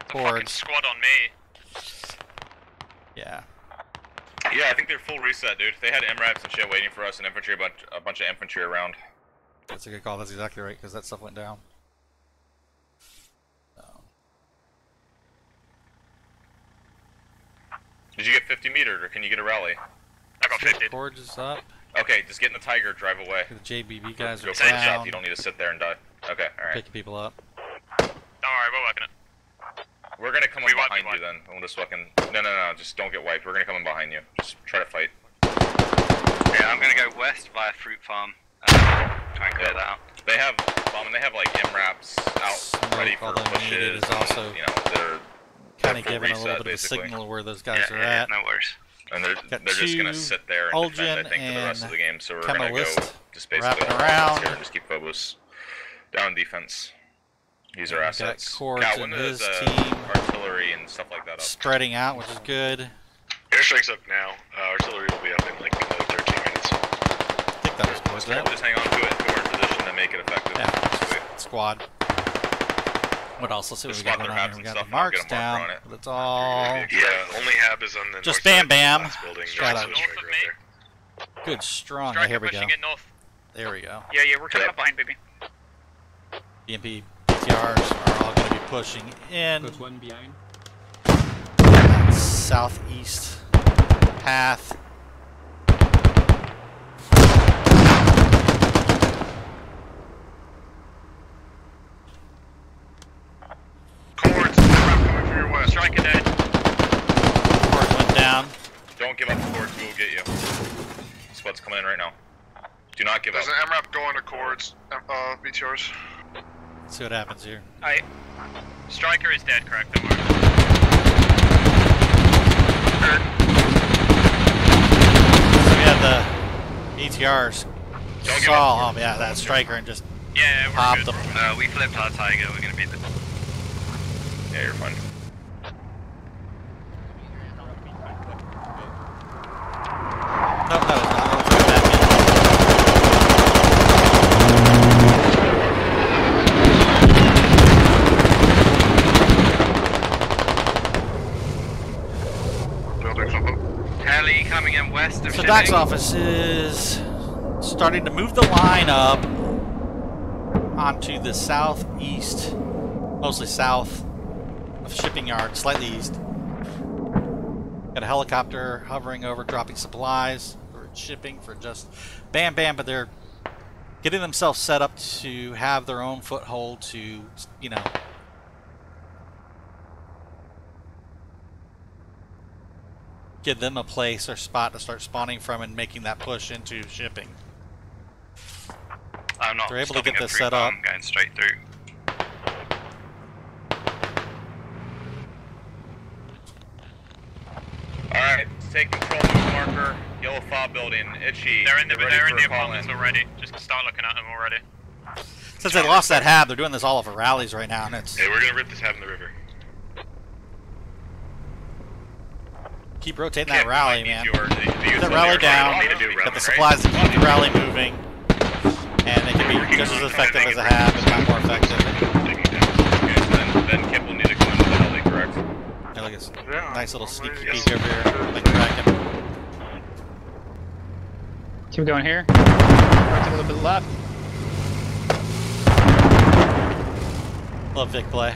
Cords. Squad on me. Yeah. Yeah, I think they're full reset, dude. They had MRAPs and shit waiting for us, and infantry, a bunch of infantry around. That's a good call. That's exactly right, because that stuff went down. So. Did you get 50 metered, or can you get a rally? I got 50. Cords is up. Okay, just get in the Tiger, drive away. The JBB guys go are for the down. shot. You don't need to sit there and die. Okay, alright. Picking people up. Don't worry, we're working it. We're gonna come in behind you then. We'll just fucking... No, just don't get wiped. We're gonna come in behind you. Just try to fight. Yeah, I'm gonna go west via Fruit Farm. Try and clear that out. They have, they have like MRAPs out ready for pushes. Is also, you know, they're kind of giving reset, a little bit basically. of a signal where those guys are at. No worries. And they're just gonna sit there and defend, I think, for the rest of the game. So we're gonna go just basically around here and just keep Phobos down defense. Use our assets. Cords and his team artillery and stuff like that up. Spreading out, which is good. Airstrike's up now. Artillery will be up in like another 13 minutes. I think that was Cords, right? Just hang on to it until we're in position to make it effective. Yeah, squad. What else? Let's see what we got going on here. We got the marks down. That's all. Yeah, only hab is on the just north Bam side Bam. of the building. Got a north of me. good strong. Striker Here we go. pushing it north. There we go. Yeah, we're coming up behind, baby. BMP BTRs are all going to be pushing in. Put one behind. Southeast path. Cords, coming from your west. Striker dead. Cords went down. Don't give up the Cords, we will get you. Squad's coming in right now. Do not give up. There's an MRAP going to Cords, BTRs. Let's see what happens here. Alright. Striker is dead, correct? Don't worry. So we had the BTRs saw, yeah, that striker and just popped them. We flipped our Tiger, we're gonna beat them. Yeah, you're fine. Nope, that was not. Let's go back in. Heli coming in west of So shipping. Doc's office is starting to move the line up onto the southeast, mostly south of shipping yard, slightly east. Got a helicopter hovering over, dropping supplies for shipping for just bam bam, but they're getting themselves set up to have their own foothold to, you know, give them a place or spot to start spawning from and making that push into shipping. I'm not. They're able to get this set up. I'm going straight through. Alright, take control of the marker, yellow fob building, itchy. They're in the apartments apartments already. Just start looking at them already. Since they lost that hab, they're doing this all over rallies right now, and it's... Hey, we're gonna rip this hab in the river. Keep rotating that rally, man. Get that that rally down, get the supplies to keep the rally moving, and it can be just as effective as a hab, if not more effective. Okay, so then Kip will need to come in with the heli, correct? Yeah, look at this nice little sneaky peek over here, like Kraken. Keep going here. Right a little bit left. Love Vic play.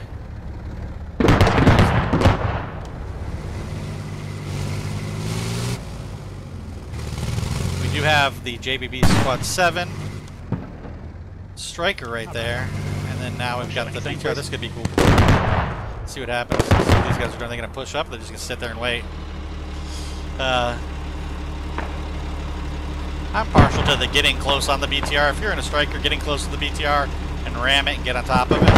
We do have the JBB Squad 7 striker right there, and then now we've got the BTR. This could be cool. Let's see what happens. See what these guys are doing. They're going to push up, or they're just going to sit there and wait. I'm partial to the getting close on the BTR. If you're in a striker, getting close to the BTR and ram it and get on top of it.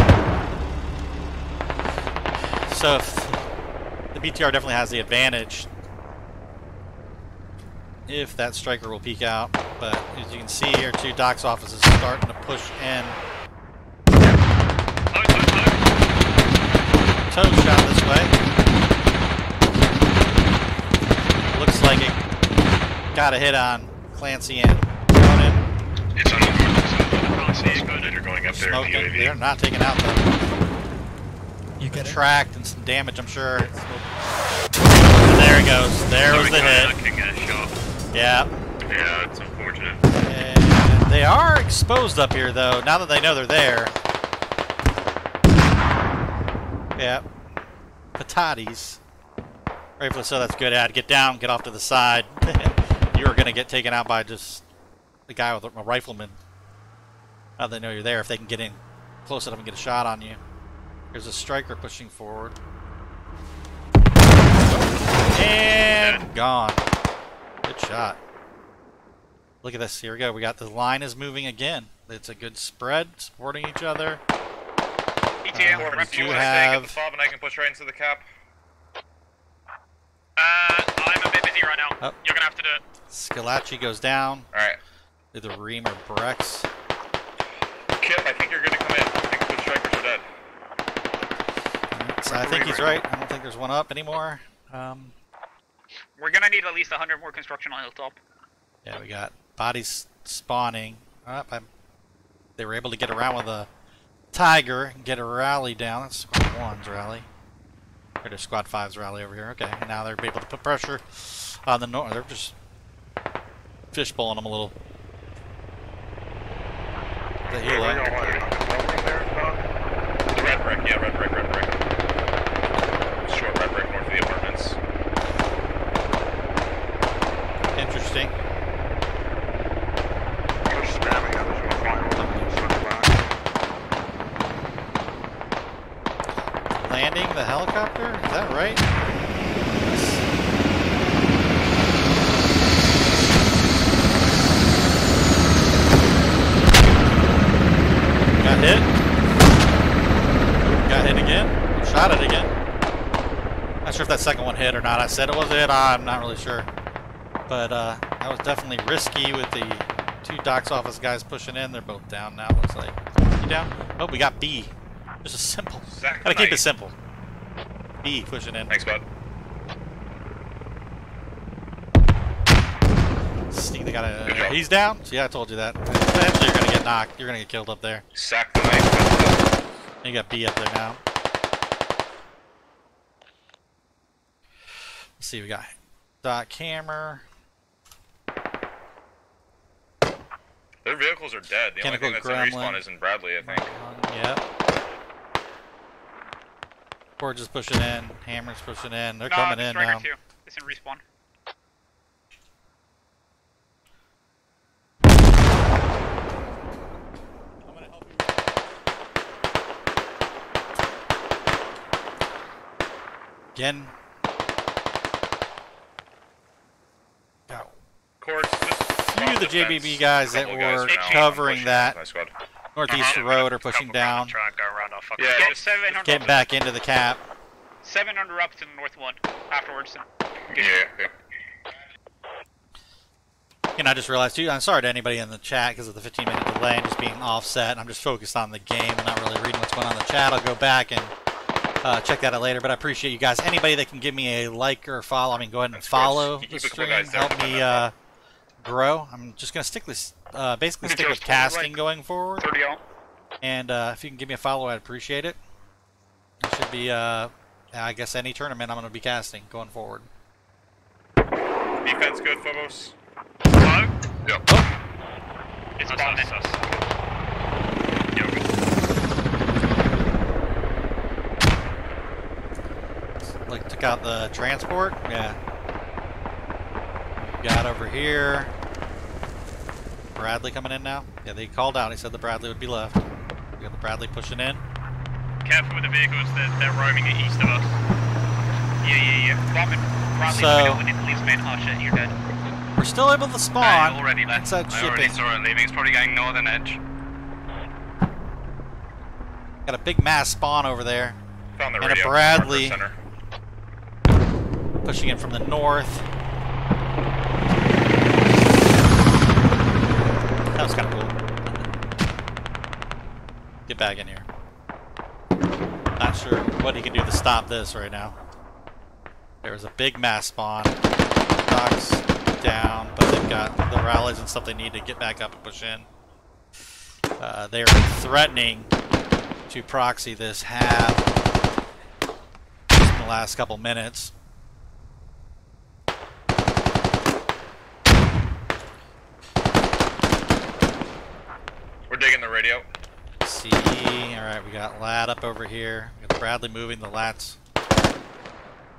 So if the BTR definitely has the advantage if that striker will peek out. But as you can see here, two docks offices starting to push in. Toe shot this way. Looks like it got a hit on Clancy and going in. It's on the north side. They're going up there in the UAV. They're not taking out though. You get tracked and some damage, I'm sure. And there it goes. There was the hit. Yeah. Yeah, it's unfortunate. And they are exposed up here though, now that they know they're there. Yeah. Patatis. Rightfully so, that's good ad. Get down, get off to the side. You are going to get taken out by just the guy with a rifleman. Now they know you're there, if they can get in close enough and get a shot on you. There's a striker pushing forward. And gone. Good shot. Look at this. Here we go. We got the line is moving again. It's a good spread, supporting each other. You have the fob and I can push right into the cap. I'm a bit busy right now. Oh. You're gonna have to do it. Scalacci goes down. Alright. Either Ream or Brex. Kip, I think you're gonna come in. I think the strikers are dead. So I think he's right. I don't think there's one up anymore. We're gonna need at least 100 more construction on Hilltop. Yeah, we got bodies spawning. They were able to get around with a Tiger and get a rally down. That's Squad 1's rally. Or there's Squad 5's rally over here. Okay, and now they're able to put pressure on the north. They're just fishbowling them a little. The helo. Red brick, yeah, red brick, red brick. Short red brick north of the apartments. Interesting. Landing the helicopter? Is that right? Got hit. Got hit again. Shot it again. Not sure if that second one hit or not. I said it was a hit. I'm not really sure. But that was definitely risky with the two docks office guys pushing in. They're both down now, looks like. You down? Oh, we got B. Just a simple. Gotta keep it simple. B pushing in. Thanks, bud. They got a. He's down? Yeah, I told you that. Eventually, you're gonna get knocked. You're gonna get killed up there. Sack the knife. You got B up there now. Let's see, we got Doc Hammer. Their vehicles are dead. The only thing that's in respawn is in Bradley, I think. Yep. Forge is pushing in. Hammer's pushing in. They're coming in now. It's in respawn. I'm gonna help you. Again. Go. Course, Few of the JBB guys that were covering that northeast road are pushing down. Yeah, just 700. Getting back into the cap. 700 up to the north one afterwards. Yeah. And I just realized too, I'm sorry to anybody in the chat because of the 15-minute delay and just being offset. I'm just focused on the game and not really reading what's going on in the chat. I'll go back and check that out later, but I appreciate you guys. Anybody that can give me a like or follow, I mean, go ahead and follow the stream, help me grow. I'm just going to stick this, basically stick with casting going forward. And if you can give me a follow, I'd appreciate it. It should be, I guess, any tournament I'm going to be casting going forward. Defense good, Phobos? Hello? Yep. Oh. It's bombing us. Like, took out the transport? Yeah. Got over here. Bradley coming in now? Yeah, they called out. He said the Bradley would be left. We got the Bradley pushing in. Careful with the vehicles, they're roaming east of us. Yeah. Bombing. Bradley, So, we need to leave main. Oh shit, you're dead. we're still able to spawn already left. inside I already shipping. saw it leaving. It's probably going northern edge. Got a big mass spawn over there. Found the and radio. a Bradley Center. pushing in from the north. That was kind of cool. Get back in here. Not sure what he can do to stop this right now. There was a big mass spawn. Docks down, but they've got the rallies and stuff they need to get back up and push in. They are threatening to proxy this hab in the last couple minutes. We're digging the radio. See, alright, we got Lad up over here. We got Bradley moving, the Lats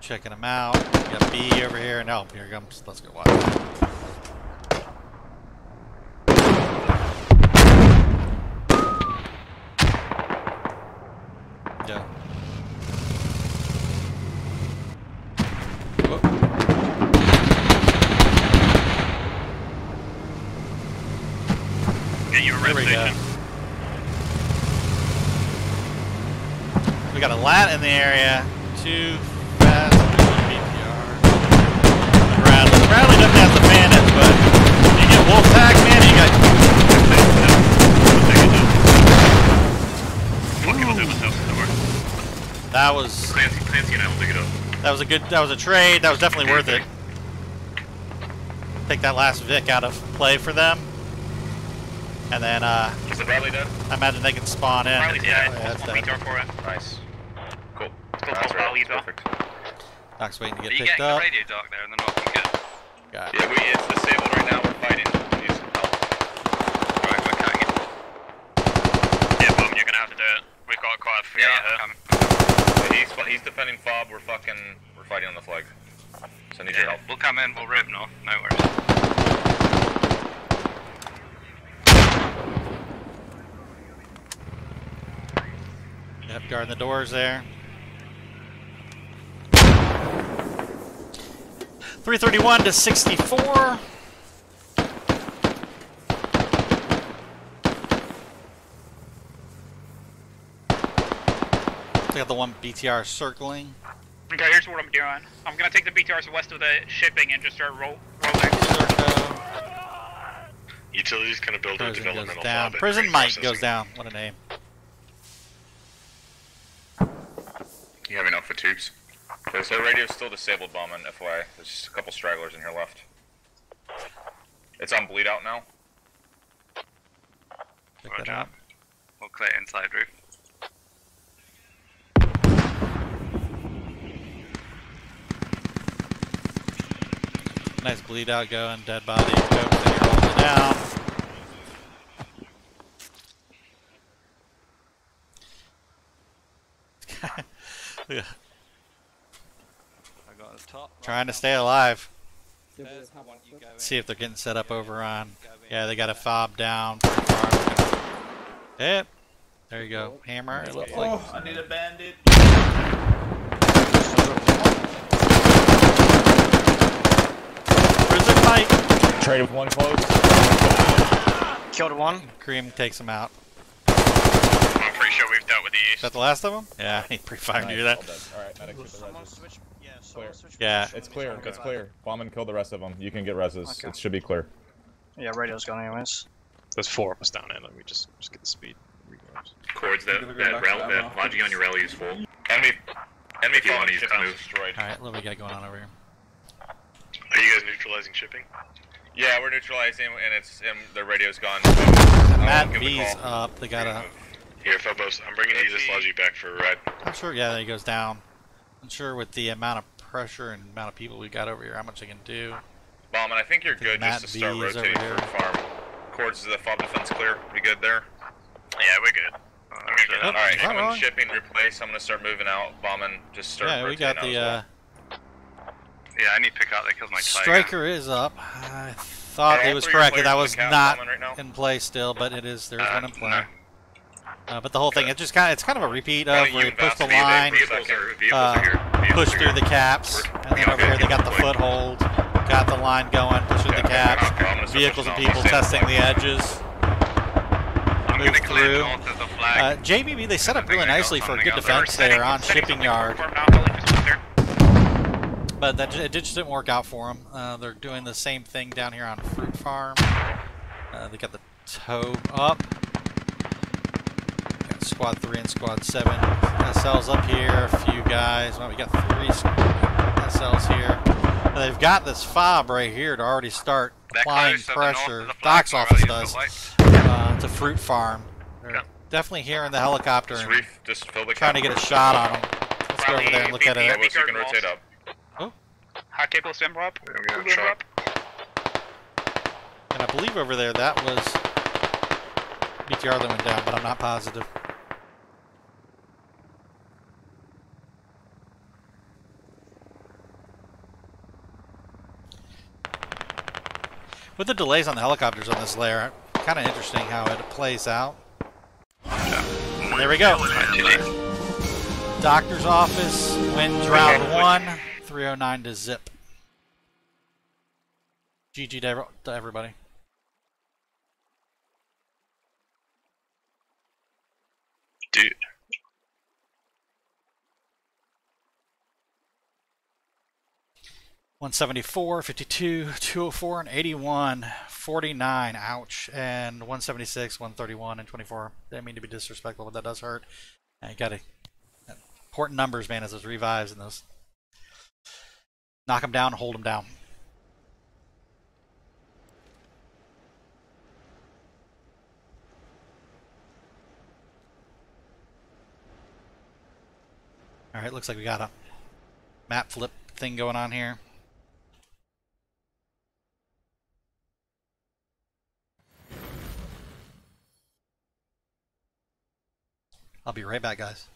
checking them out. We got B over here, and oh, here he comes. Let's go watch. Yeah. Get you a There red we go. station. We got a Lat in the area. Too fast. Bradley. Bradley doesn't have the bandits, but you get Wolfpack, man, you got. That was. Clancy and I will dig it up. That was a good. That was a trade. That was definitely worth it. Take that last Vic out of play for them, and then Is the Bradley dead? I imagine they can spawn in. Bradley's dead. Yeah, that's One dead. meter for it. Nice. Cool. Still That's full value, though. Perfect. Doc's waiting to Are get you picked getting the up. radio dock there in the north? You good? Got it. Yeah, it's disabled right now. We're fighting. Need some help. Alright, we're cutting it. Yeah, Bum, you're gonna have to do it. We've got quite a few out here. He's defending Fob. We're fighting on the flag. So I need your help. We'll come in, we'll rip north. No worries. Yep, guarding the doors there. 331 to 64. We got the one BTR circling. Okay, here's what I'm doing. I'm gonna take the BTRs west of the shipping and just start rolling. Utilities kind of build a Prison goes developmental down. hub and Prison Mike processing. goes down. What a name. You have enough for tubes? Okay, so the radio's still disabled, bombing, FYI. There's just a couple stragglers in here left. It's on bleed out now. Pick that up. We'll clear inside roof. Nice bleed out going. Dead body. Go. Then you're holding it down. I got a top. Trying Trying to stay alive. See if they're getting set up over on. Yeah, they got a fob down. Yep. There you go. Hammer. It looks like. I need a bandit. Where's their fight? Trade with one close. Killed one. Cream takes him out. I'm pretty sure we've dealt with the Is east. that the last of them? Yeah, he pre-fired you that. Alright, medic, get the reses. Clear. Yeah. It's clear. It's clear. Bomb and kill the rest of them. You can get reses. Okay. It should be clear. Yeah, radio's gone anyways. There's 4 of us down there. Let me just get the speed. Chords, that logic on your rally is full. Enemy following you, just move. Alright, what do we got going on over here? Are you guys neutralizing shipping? Yeah, we're neutralizing, and the radio's gone. Matt B's up. They got a. Here, Phobos, I'm bringing you this logic back for a ride. I'm sure. Yeah, there he goes down. I'm sure with the amount of pressure and amount of people we got over here, how much they can do. Bomb, and I think you're good Matt just to start B is rotating over for here. farm. Chords, is the fob defense clear? We good there? Yeah, we're good. Alright, anyone shipping, replace. I'm gonna start moving out. Bombing, just start Yeah, we rotating got out the. as well. Yeah, I need to pick out that kills my tiger. Striker is up. I thought Are it all was 3 correct players that in the was cap not bombing right now? in play still, but it is. There is one in play. No. But the whole thing, it's kind of a repeat of where you push the Vehicles line, are here. push through the caps, and then over here they got the foothold, got the line going, pushing the caps, vehicles and people testing the edges, move through. JBB, they set up really nicely for a good defense there on shipping yard, but it just didn't work out for them. They're doing the same thing down here on Fruit Farm. They got the tow up. Got Squad 3 and Squad 7. SL's up here, a few guys. Well, we got 3 SL's here. And they've got this fob right here to already start applying pressure. Doc's office does to Fruit Farm. They're definitely hearing the helicopter and trying to get a shot on them. Let's go over there and look at it. You can rotate up. Oh. High cable stand up. And I believe over there that was BTR that went down, but I'm not positive. With the delays on the helicopters on this layer, kind of interesting how it plays out. There we go. Doctor's office wins round 1, 309 to zip. GG to everybody. Dude. $174, $52, $204, and $81, $49, ouch, and $176, $131, and $24. Didn't mean to be disrespectful, but that does hurt. And you gotta important numbers, man, as those revives and those knock them down, hold them down. All right, looks like we got a map flip thing going on here. I'll be right back, guys.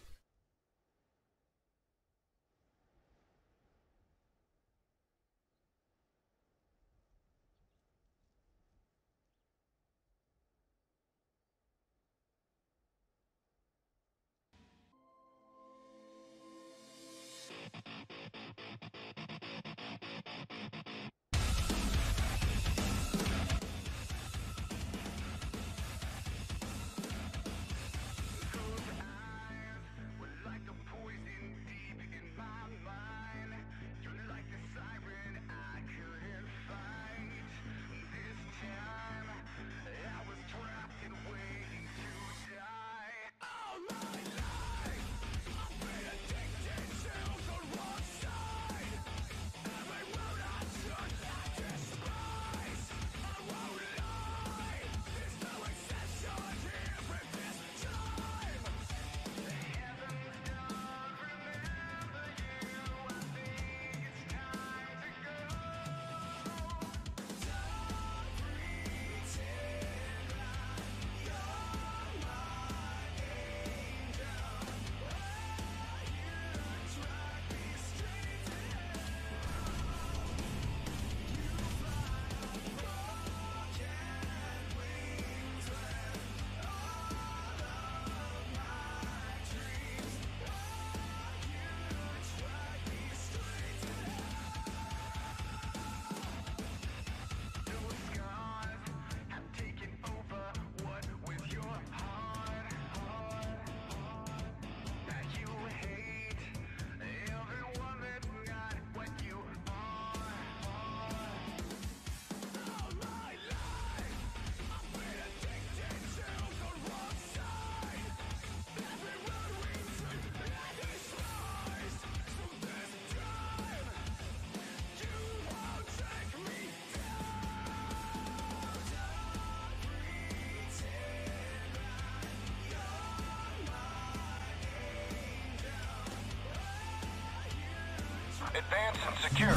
advance and secure.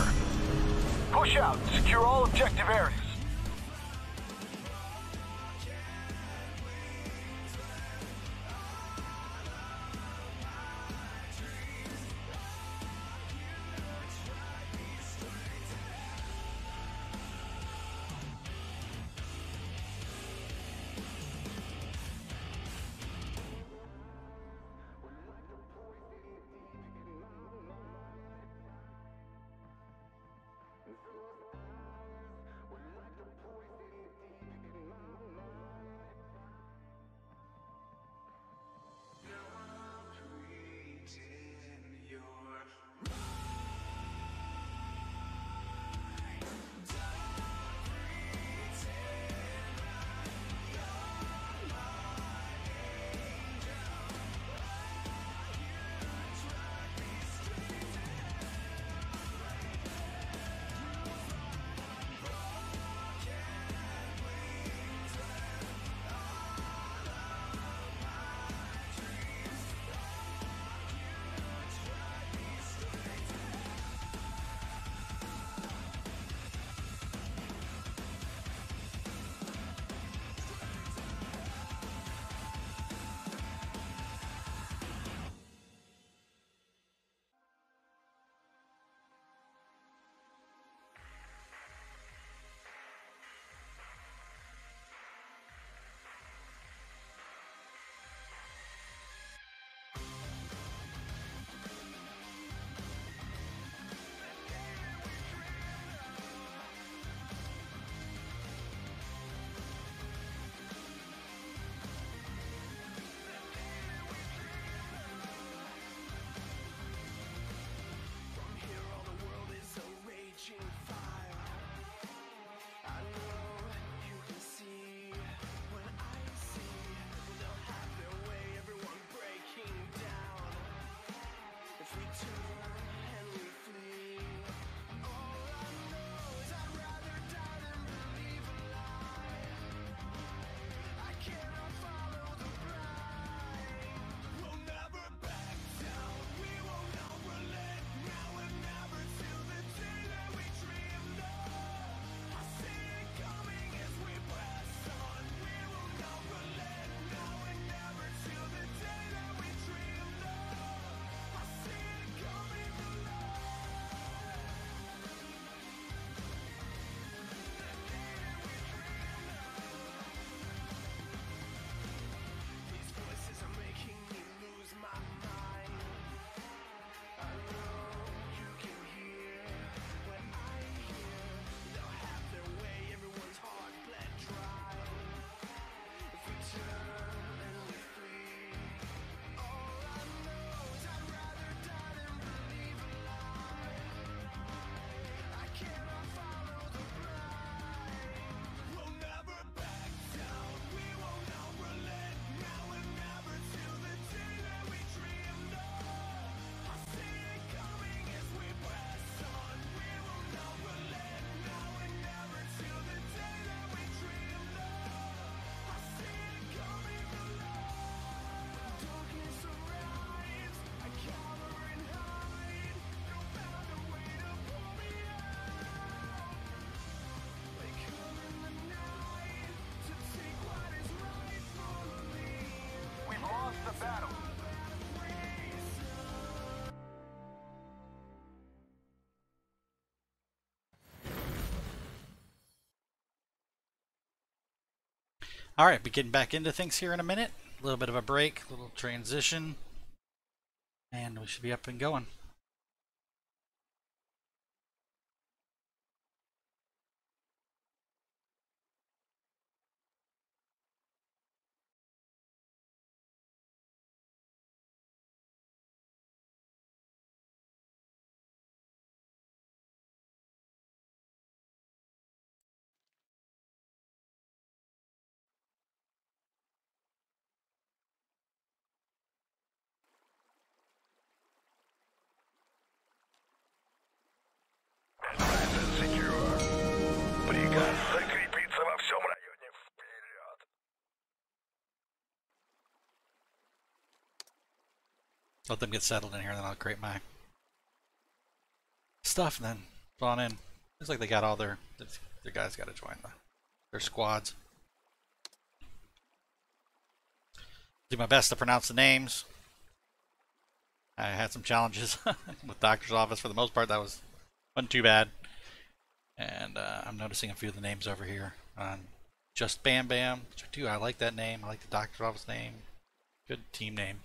Push out, secure all objective areas. Alright, be getting back into things here in a minute. A little bit of a break, a little transition, and we should be up and going. Let them get settled in here, then I'll create my stuff and then spawn in. Looks like they got all their guys got to join their squads. Do my best to pronounce the names. I had some challenges with doctor's office. For the most part, that wasn't too bad. And I'm noticing a few of the names over here on Just Bam Bam, which I like that name. I like the doctor's office name. Good team name.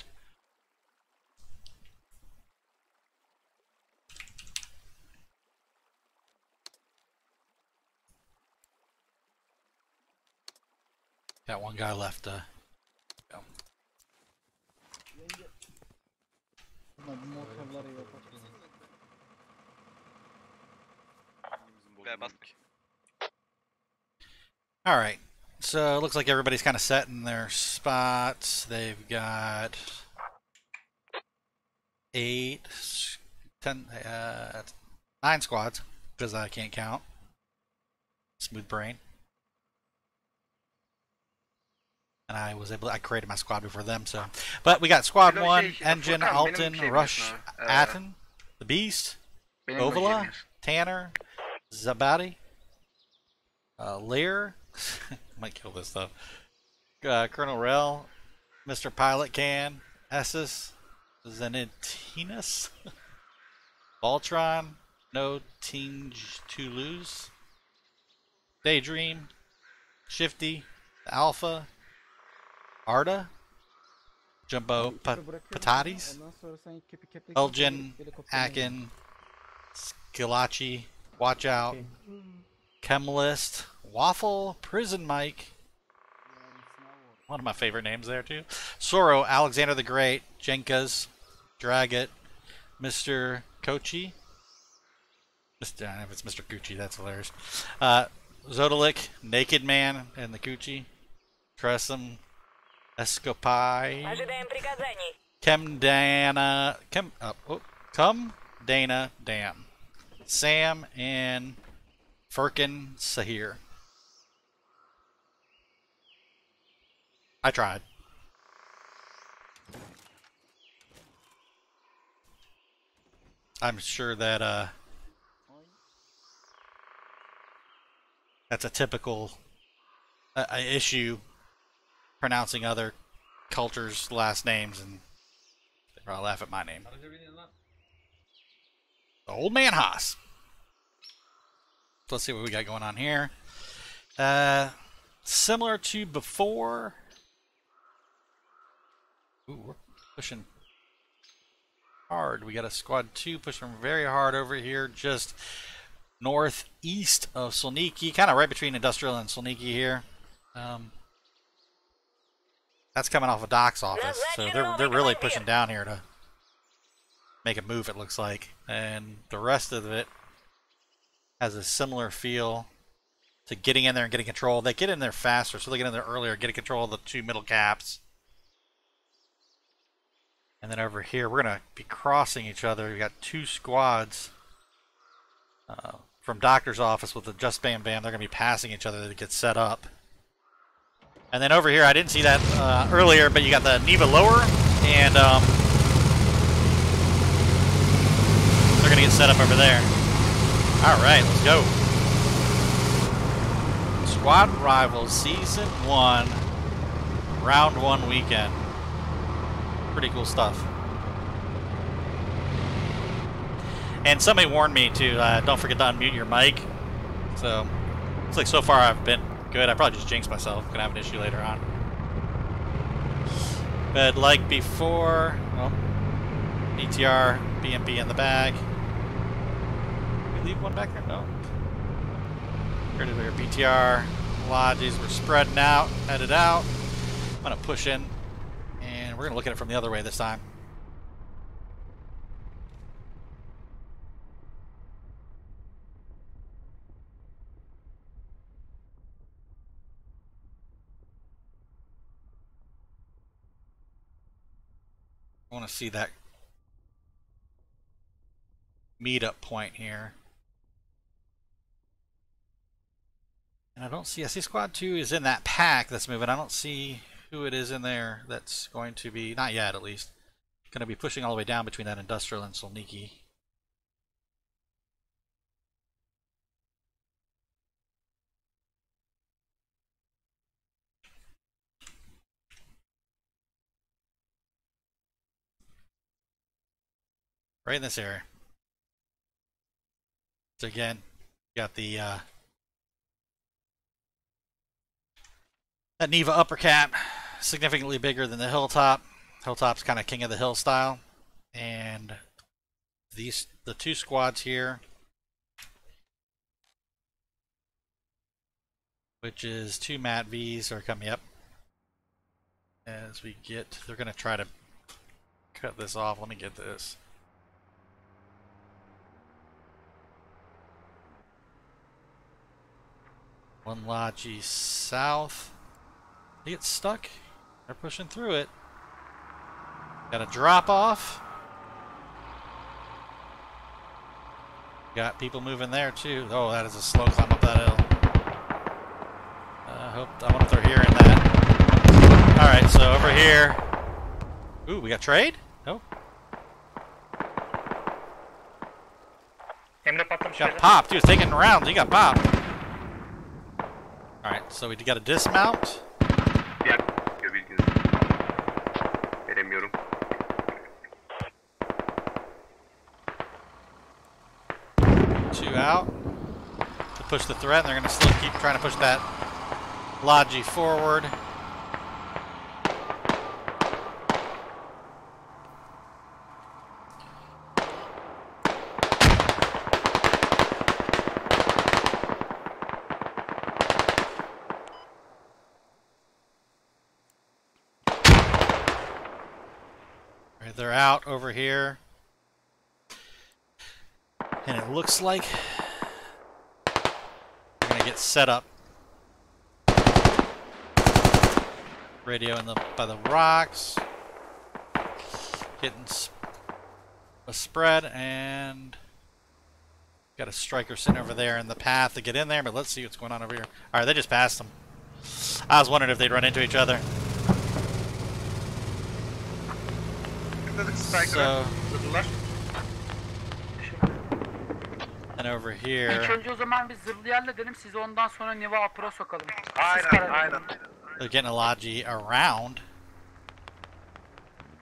Got one guy left. Go. All right, so it looks like everybody's kind of set in their spots. They've got 8, 10, 9 squads because I can't count. Smooth brain. And I created my squad before them, so. But we got Squad 1, Engine, Alton, Rush, Atten, The Beast, Ovala, Tanner, Zabadi, Lear, might kill this though, Colonel Rel, Mr. Pilot Can, Essus, Zenitinus, Voltron, No Tinge Toulouse, Daydream, Shifty, Alpha, Arda, Jumbo Patatis, Elgin, Akin, Skilachi, Watch Out, Chemlist, Waffle, Prison Mike, one of my favorite names there too, Soro, Alexander the Great, Jenkas, Dragot, Mr. Kochi, I don't know if it's Mr. Gucci, that's hilarious, Zodalik, Naked Man and the Gucci, Tressum, Escopai, Kem Dana, Come Dana Dan, Sam and Firkin Sahir. I tried. I'm sure that that's a typical issue. Pronouncing other cultures' last names, and they probably laugh at my name. The Old Man Haas. So let's see what we got going on here. Similar to before. Ooh, we're pushing hard. We got a squad 2 pushing very hard over here, just northeast of Solniki, kind of right between Industrial and Solniki here. That's coming off of Doc's office, so they're really pushing down here to make a move, it looks like. And the rest of it has a similar feel to getting in there and getting control. They get in there faster, so they get in there earlier, getting control of the 2 middle caps. And then over here, we're going to be crossing each other. We've got 2 squads from Doctor's office with the Just Bam Bam. They're going to be passing each other to get set up. And then over here, I didn't see that earlier, but you got the Neva lower, and they're going to get set up over there. All right, let's go. Squad Rivals Season 1, Round 1 weekend. Pretty cool stuff. And somebody warned me to don't forget to unmute your mic. So, looks like so far I've been good. I probably just jinxed myself. Gonna have an issue later on. But like before, well, BTR, BMP in the bag. Did we leave one back there? No. Here to their BTR. Lodges, we're spreading out, headed out. I'm gonna push in, and we're gonna look at it from the other way this time. I want to see that meetup point here. And I don't see, I see Squad 2 is in that pack that's moving. I don't see who it is in there that's going to be, not yet at least, going to be pushing all the way down between that Industrial and Solniki. right in this area. So again, you got the that Neva upper cap, significantly bigger than the Hilltop. Hilltop's kind of king of the hill style, and the two squads here, which is two Mat V's, are coming up. As we get, they're going to try to cut this off. Let me get this. One Logi south. They get stuck. They're pushing through it. Got a drop off. Got people moving there too. Oh, that is a slow climb up that hill. I wonder if they're hearing that. Alright, so over here. Ooh, we got trade? Nope. Got popped. He was taking rounds. He got popped. Alright, so we got a dismount. Veremiyorum. Two out to push the threat, and they're going to still keep trying to push that Logi forward. They're out over here, and it looks like we're gonna get set up. Radio by the rocks, getting a spread, and got a striker sitting over there in the path to get in there. But let's see what's going on over here. All right, they just passed them. I was wondering if they'd run into each other. So, and over here. İlk önce o zaman bir zırhlı halledelim, sizi ondan sonra Neva Upper'a sokalım. Aynen. They're getting a Logi around.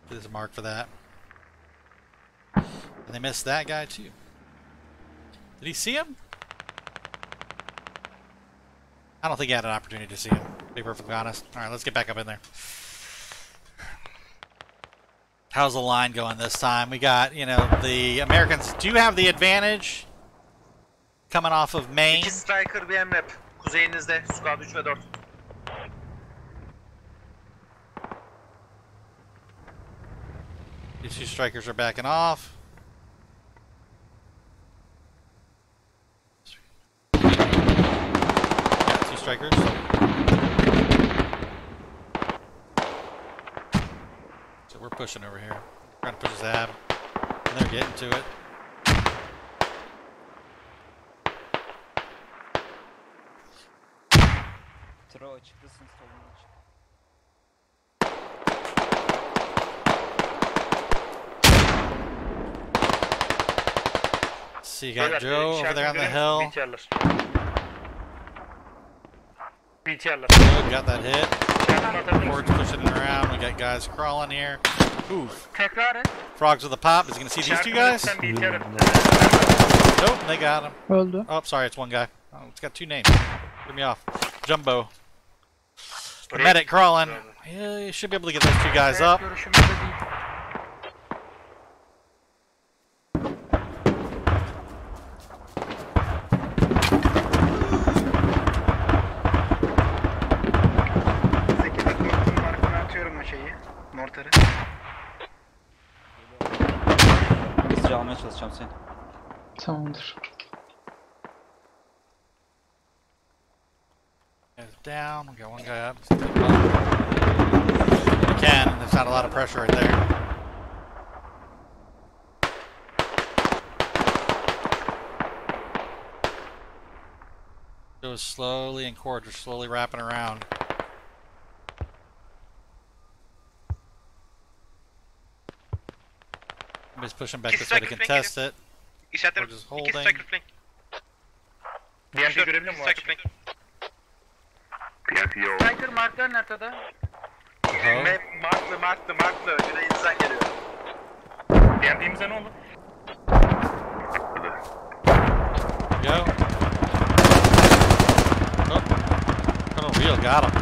There's a mark for that. And they missed that guy too. Did he see him? I don't think he had an opportunity to see him, to be perfectly honest. Alright, let's get back up in there. How's the line going this time? We got, you know, the Americans do have the advantage coming off of Maine. İki striker bir emrep. Kuzeyinizde squad 3 ve 4. These two strikers are backing off. Got two strikers. So we're pushing over here. Trying to push his ab. And they're getting to it. So you got Joe over there on the hill. Good, got that hit. Ford's pushing it around. We got guys crawling here. Oof. Frogs with a pop. Is he going to see these two guys? Nope, they got him. Oh, sorry, it's one guy. Oh, it's got two names. Threw me off. Jumbo. The medic crawling. Yeah, you should be able to get those two guys up. Hızlıca almaya çalışacağım seni. Tamamdır. Guys down. We got one guy up. You can. There's not a lot of pressure right there. Goes slowly, and cords are slowly wrapping around. Somebody's pushing back this way to contest it. We're just holding. Striker marklar nerede? Marklı. Güneyinizden geliyor. Beğendiğimize ne oldu? go. Oh, real got him.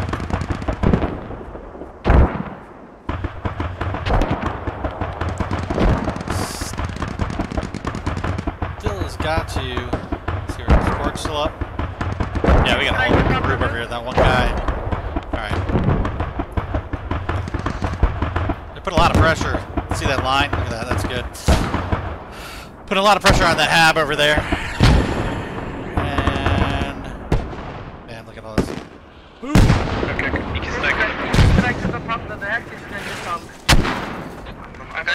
Still has got to. Let's see, is Cork still up? Yeah, we got a whole group over here. That one guy. Alright. They put a lot of pressure. See that line? Look at that. That's good. Put a lot of pressure on that hab over there. And man, look at all this. Okay. İki striker. Striker'da patladı. Herkesin eline sağlık.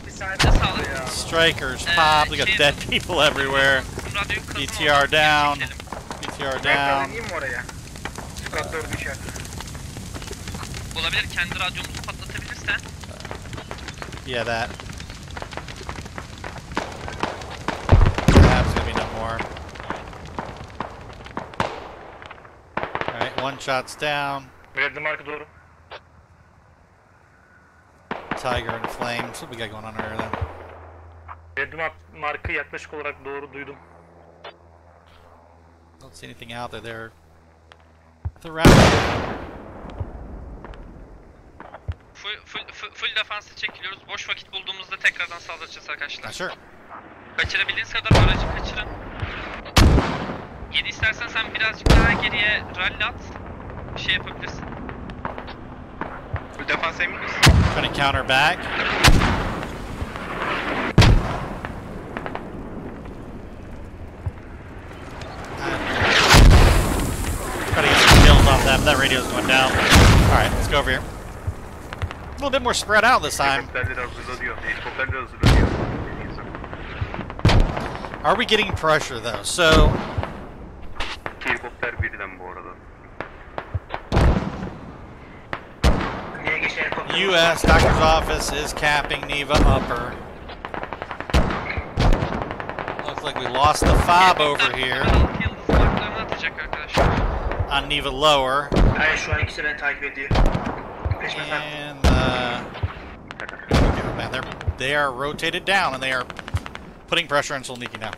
Bir saniye sağlık. Strikers pop. We got dead people everywhere. BTR down. BTR down. Olabilir, kendi radyomuzu patlatabilirsen. Yeah, that. Perhaps gonna be no more. Alright, one shot's down. Verdim marka doğru. Tiger in flames. What we got going on over there? Verdim markı yaklaşık olarak doğru duydum. Don't see anything out there. They're around. Full defansa çekiliyoruz. Boş vakit bulduğumuzda tekrardan saldıracağız arkadaşlar. Sure. Kaçırabildiğiniz kadar aracı kaçırın. 7 istersen sen birazcık daha geriye rally at. Bir şey yapabilirsin. Full defansa emin misin? Trying to counter back. Try to get some kills off them. That radio's going down. Alright, let's go over here. A little bit more spread out this time. Are we getting pressure though? So U.S. Doctor's Office is capping Neva upper. Looks like we lost the fob over here on Neva lower. And man, they are rotated down and they are putting pressure on Solniki now.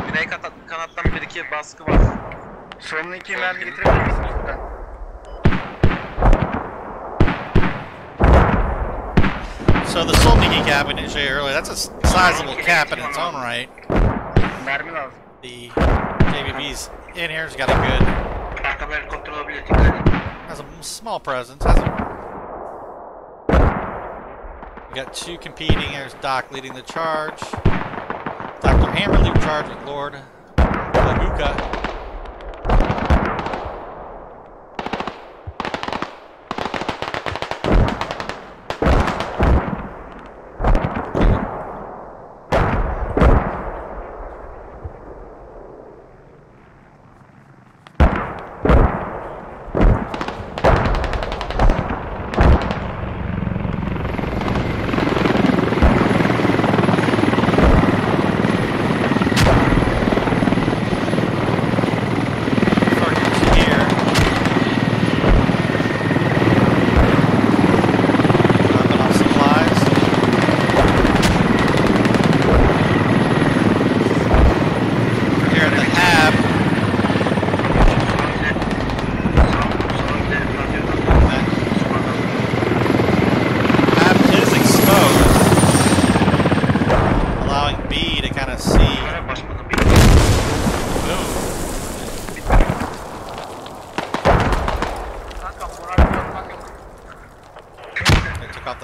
Güney kanattan bir iki baskı var. Solniki mermi getirebilir misiniz lütfen? So the Solniki cabin I showed you earlier, that's a sizable cap in its own right. The JBB's in here's got a good. Has a small presence. We got two competing. There's Doc leading the charge. Dr. Hammer leading charge with Lord Laguka.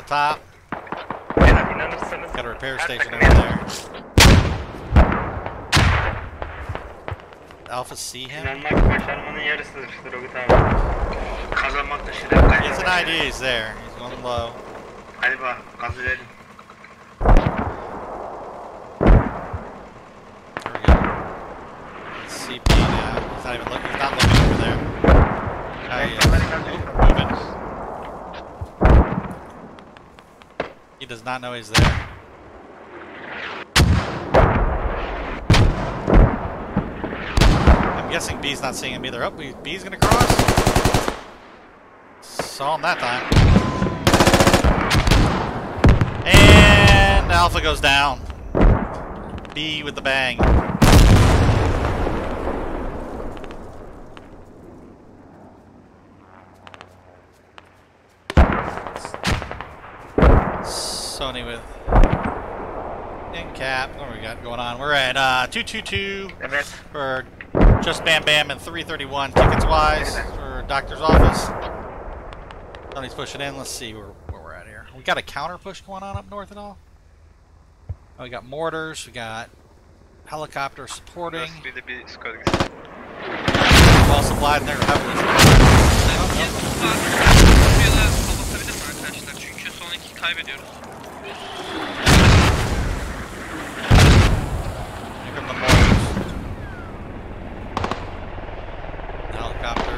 Top. Got a repair station over there. Alpha see him? He has an idea he's there. He's going low. There we go. CP now. He's not even looking. He's not looking over there. There he is. Moving. He does not know he's there. I'm guessing B's not seeing him either. Oh, B's gonna cross. Saw him that time. And Alpha goes down. B with the bang. Sony with in cap. What do we got going on? We're at 222 for Just Bam Bam and 331 tickets wise for doctor's office. Sony's pushing in. Let's see where we're at here. We got a counter push going on up north at all? Oh, we got mortars. We got helicopter supporting. Well supplied and they're heavily supplied. Here come the mortars. Helicopter.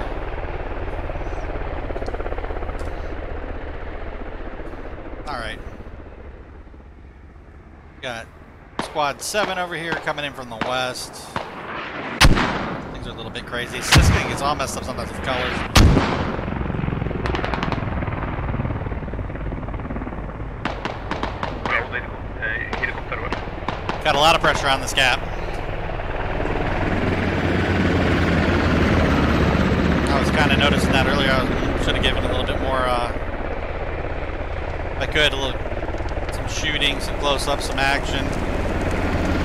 Alright. Got squad 7 over here coming in from the west. Things are a little bit crazy. Sysking gets all messed up sometimes with colors. Got a lot of pressure on this gap. I was kind of noticing that earlier. I should have given a little bit more, if I could, some shooting, some close-up, some action.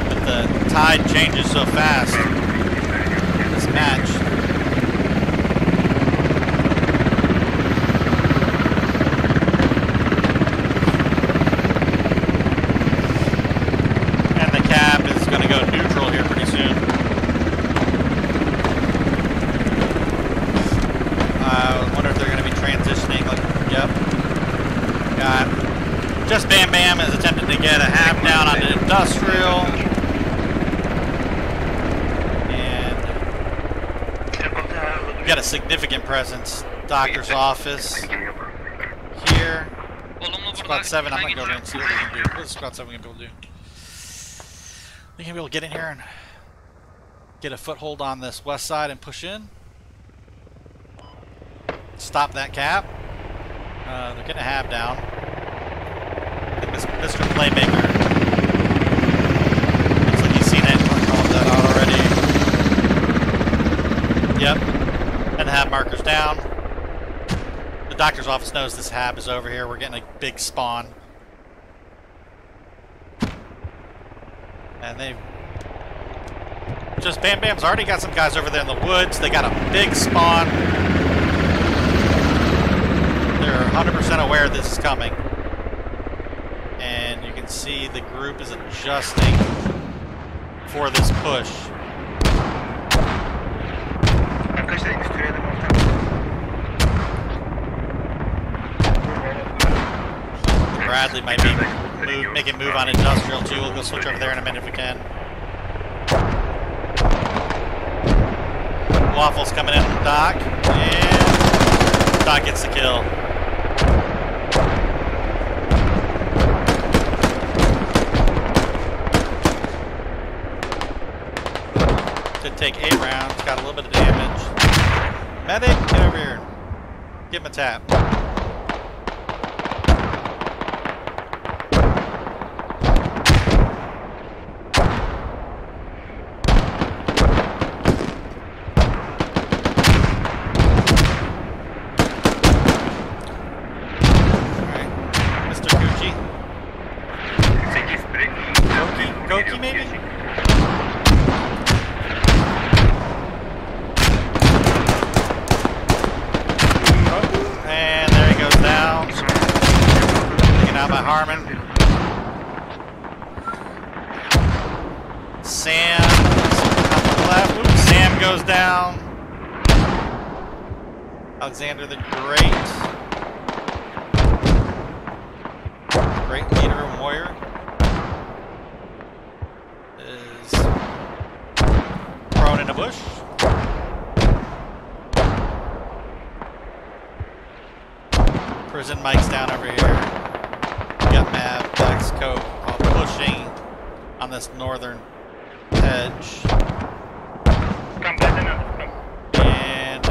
But the tide changes so fast in this match. Just Bam Bam is attempting to get a half down on the industrial. And we got a significant presence. Doctor's office here. Squad 7, I'm gonna go over and see what we can do. What is Squad 7 gonna be able to do? We can be able to get in here and get a foothold on this west side and push in. Stop that cap. They're getting a half down. Mr. Playmaker. Looks like he's seen it. I'll call that out already. Yep. And the hab marker's down. The doctor's office knows this hab is over here. We're getting a big spawn. And they've... Just Bam Bam's already got some guys over there in the woods. They got a big spawn. They're 100% aware this is coming. And you can see the group is adjusting for this push. Bradley might be making a move on industrial too. We'll go switch over there in a minute if we can. Waffles coming in from Doc, and Doc gets the kill. Did take 8 rounds, got a little bit of damage. Medic, get over here. Give him a tap. Alright. Mr. Gucci. Goki maybe? And there he goes down. Taken out by Harmon. Sam on the left. Oops, Sam goes down. Alexander the Great. Great leader and warrior. Is prone in a bush. Prison Mike's down over here. We got Mav, Bex, Coke, all pushing on this northern edge. And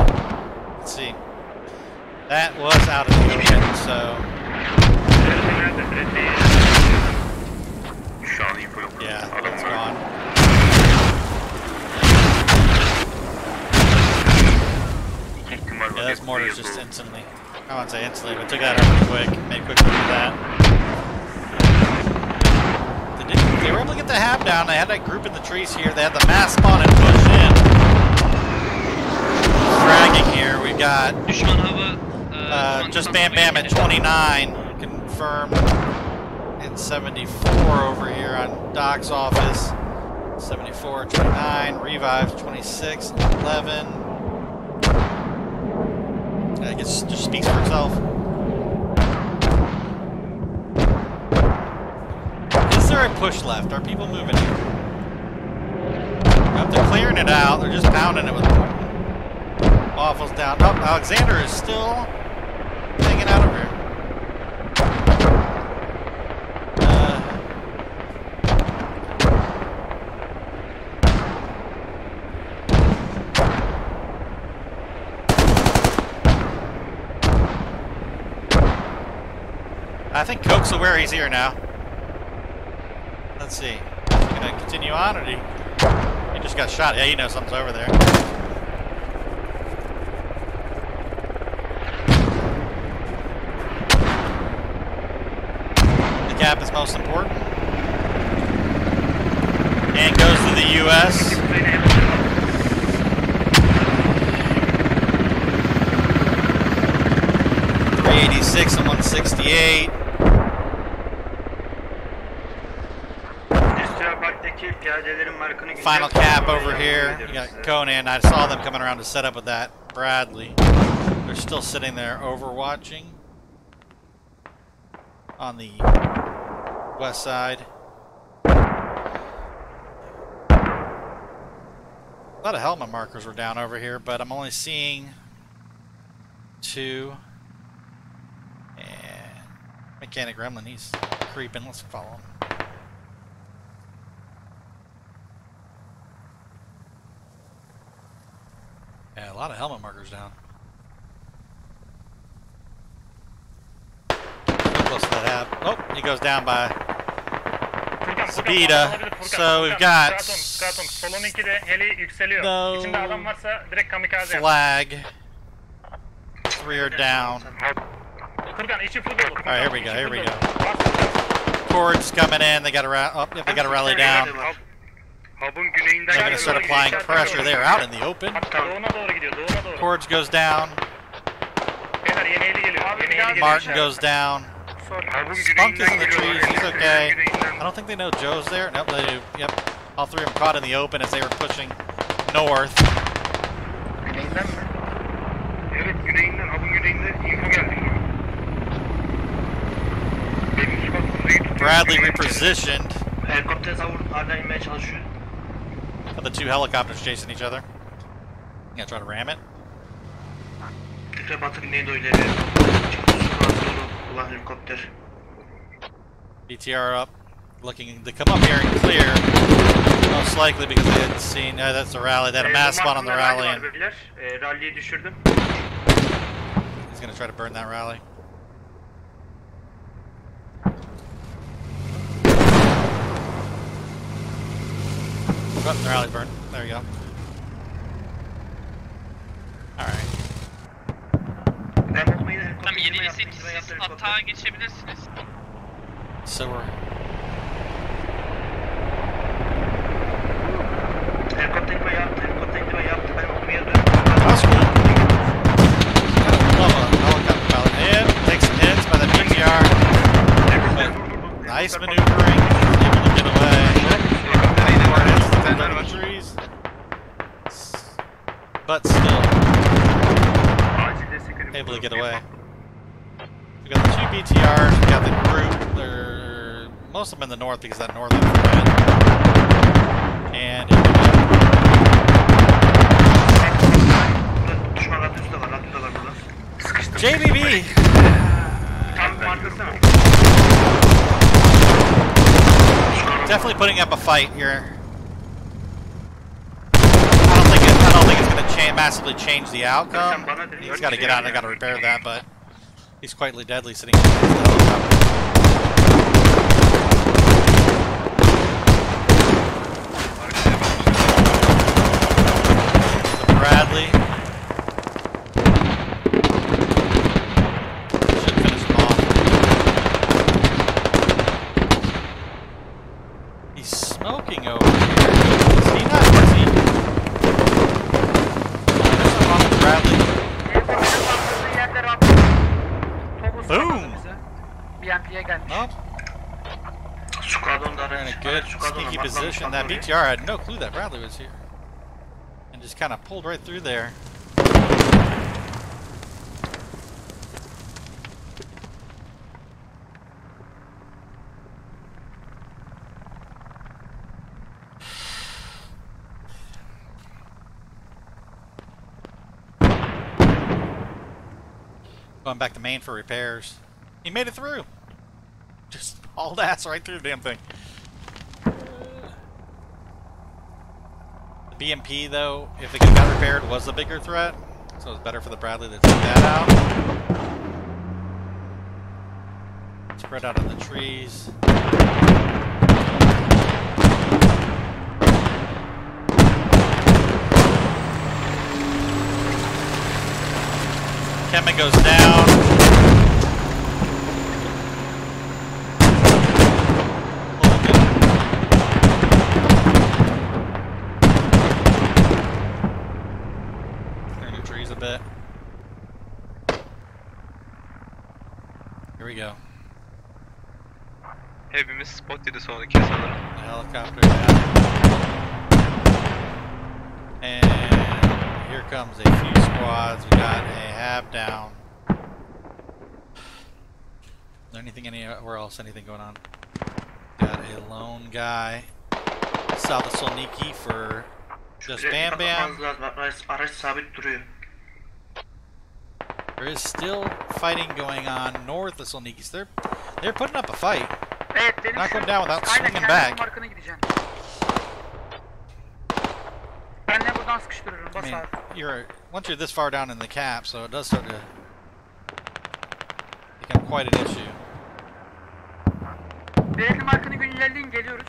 let's see. That was out of the open, so Yeah, that's gone. Yeah, those mortars just instantly. I won't say instantly, but took that out pretty quick. Made quick work of that. They were able to get the hab down. They had that group in the trees here. They had the mass spawn and push in. Fragging here. We got just Bam Bam at 29. Confirmed. And 74 over here on Doc's office. 74, 29. Revives 26, 11. I guess it just speaks for itself. Is there a push left? Are people moving here? Nope, they're clearing it out. They're just pounding it with waffles down. Oh, Alexander is still hanging out over here. I think Coke's aware he's here now. Let's see. Is he gonna continue on, or did he just got shot? Yeah, he knows something's over there. The cap is most important. And goes to the U.S. .386 and 168. Final cap over here. You got Conan. I saw them coming around to set up with that Bradley. They're still sitting there overwatching on the west side. A lot of helmet markers were down over here, but I'm only seeing 2. And Mechanic Gremlin, he's creeping. Let's follow him. Yeah, a lot of helmet markers down. Close to that hab. Oh, he goes down by Zabita. So we've got no flag. 3 are down. Alright, here we go, here we go. Cords coming in, they got to they got to rally down. They're going to start applying pressure. They're out in the open. Cords goes down. Martin goes down. Spunk is in the trees. He's okay. I don't think they know Joe's there. Nope, they do. Yep. All 3 of them caught in the open as they were pushing north. Bradley repositioned. The 2 helicopters chasing each other. You gonna try to ram it? BTR up. Looking to come up here and clear. Most likely because they hadn't seen. That's the rally. They had a mass spawn on the rally. And he's gonna try to burn that rally. Oh, the rally's burned. There you go. Alright. Tam 7'yi siz atağa geçebilirsiniz. So we're... That's cool. Love a helicopter pilot. And takes some hits by the BTR. Nice maneuvering. Able to get away. Trees. But still able to get away. We got the 2 BTRs, we got the group. They're most of them in the north because that northern thread. And JBB. Definitely putting up a fight here. I don't think it's going to massively change the outcome. He's got to get out and got to repair that, but he's quite deadly sitting in the helicopter. sneaky position. That BTR had no clue that Bradley was here. And just kind of pulled right through there. Going back to main for repairs. He made it through. Just hauled ass right through the damn thing. The BMP, though, if it got repaired, was the bigger threat. So it was better for the Bradley to take that out. Spread out in the trees. Kemet goes down. Clearing the trees a bit. Here we go. Hepimiz spot yedi sonraki sanırım. Helicopter down. And here comes a few squads. We got a hab down. Is there anything anywhere else? Anything going on? Got a lone guy south of Solniki for just Bam Bam. Araç sabit duruyor. There is still fighting going on north of Solniki. They're putting up a fight. Evet, benim Not going down without aynen swinging kendi back. markana gideceğim. Ben de buradan sıkıştırırım. I Bas mean, abi. once you're this far down in the cap, so it does start to become quite an issue. Belli markanı güncelleyin, geliyoruz.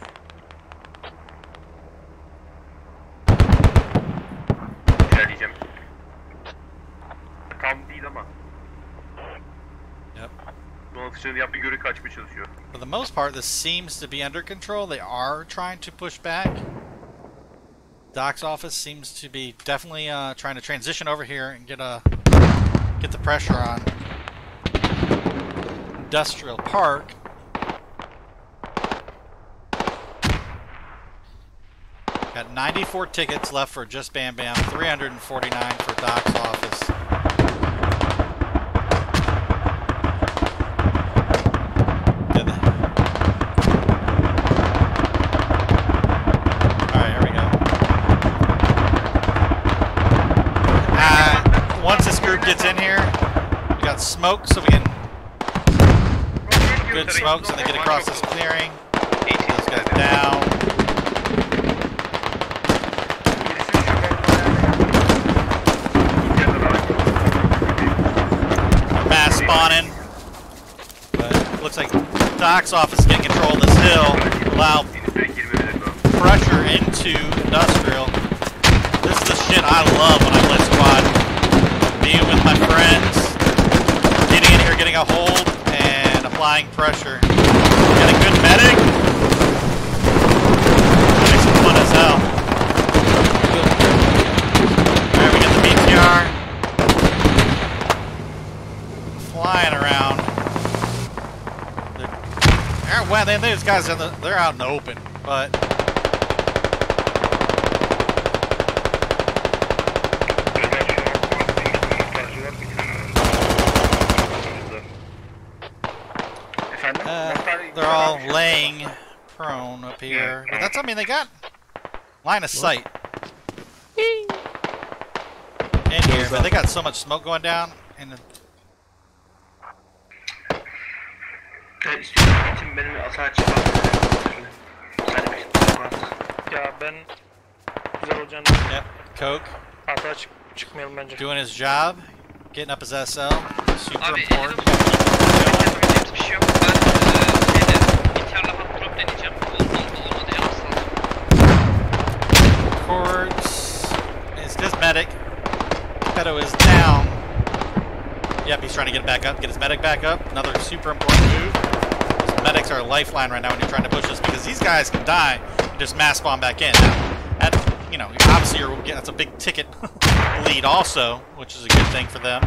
İlerleyeceğim. Tam değil ama. Yep. Donatıcının yaptığı göre kaçmaya çalışıyor. For the most part, this seems to be under control. They are trying to push back. Doc's office seems to be definitely trying to transition over here and get the pressure on Industrial Park. Got 94 tickets left for just Bam Bam, 349 for Doc's office. Alright, here we go. Once this group gets in here, we got smoke, so we can good smoke so they get across this clearing. Those guys down. Mass spawning. But it looks like Doc's office is getting control of this hill. Allow pressure into Industrial. This is the shit I love when I play squad. Being with my friends, getting in here, getting a hold, and applying pressure. Got a good medic. Makes it fun as hell. Alright, we got the BTR flying around. Wow, these guys they're out in the open, but they're all laying prone up here. But that's, I mean, they got line of sight in here, but they got so much smoke going down. And Ya ben güzel olacağını yep, Coke hata çıkmayalım bence. doing his job, getting up his SL. Super Abi important. yapabileceğimiz bir şey yok. Ben İlker'le hot drop deneyeceğim. Olmadı canım sağ Cords is his medic. Pedo is down. Yep, he's trying to get it back up, get his medic back up. Another super important move. His medics are a lifeline right now when you're trying to push this because these guys can die and just mass spawn back in. That, you know, obviously that's a big ticket lead also, which is a good thing for them.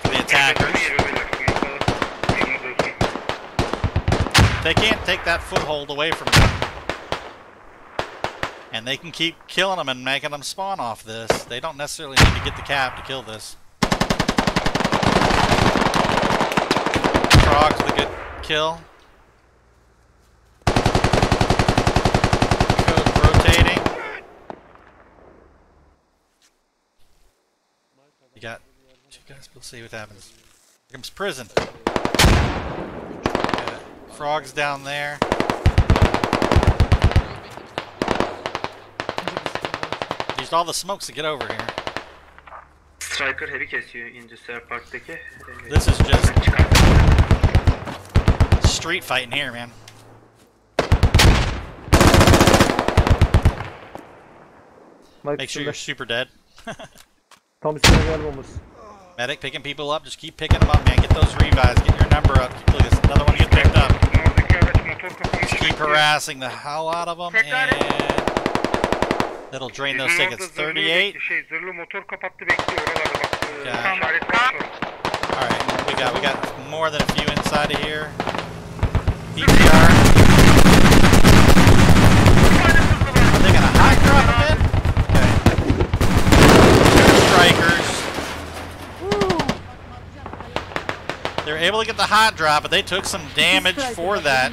For the attackers. They can't take that foothold away from them. And they can keep killing them and making them spawn off this. They don't necessarily need to get the cap to kill this. Frog's with a good kill. Code rotating. You got two guys. We'll see what happens. Here comes prison. Frog's down there. Used all the smokes to get over here. Striker heavy kesiyor İncüser Park'taki. This is just street fighting here, man. Make sure you're super dead. Tam üstüne gel bombası. Medic picking people up. Just keep picking them up, man. Get those revives. Get your number up. Look, there's another one get picked up. Just keep harassing the hell out of them, and that'll drain those tickets. 38. Alright, we got more than a few inside of here. PTR. Are they gonna high drop them in? Okay. Strikers. They were able to get the hot drop, but they took some damage for that.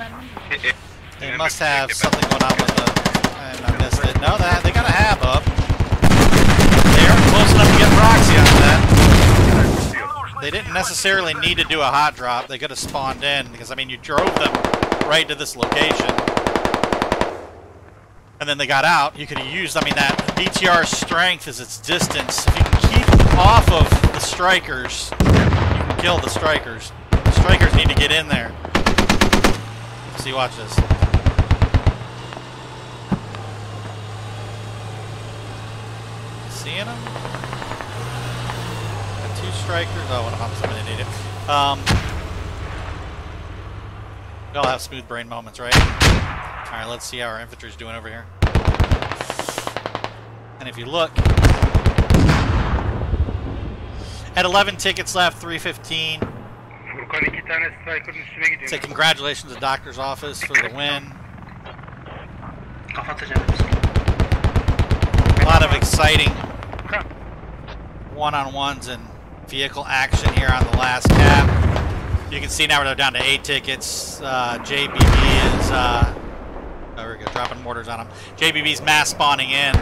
They must have something going on with the... and I missed it. No, they got a hab up. They aren't close enough to get proxy on that. They didn't necessarily need to do a hot drop. They could have spawned in, because, I mean, you drove them right to this location. And then they got out. You could have used, I mean, that BTR strength is its distance. If you can keep off of the strikers, you can kill the strikers. The strikers need to get in there. See, watch this. Seeing them? Got two strikers. Oh, one of them's eliminated. We all have smooth brain moments, right? Alright, let's see how our infantry's doing over here. And if you look, at 11 tickets left, 315. Say congratulations to Doctor's Office for the win. A lot of exciting one-on-ones and vehicle action here on the last cap. You can see now we're down to 8 tickets. JBB is, oh, there we go, dropping mortars on them. JBB's mass spawning in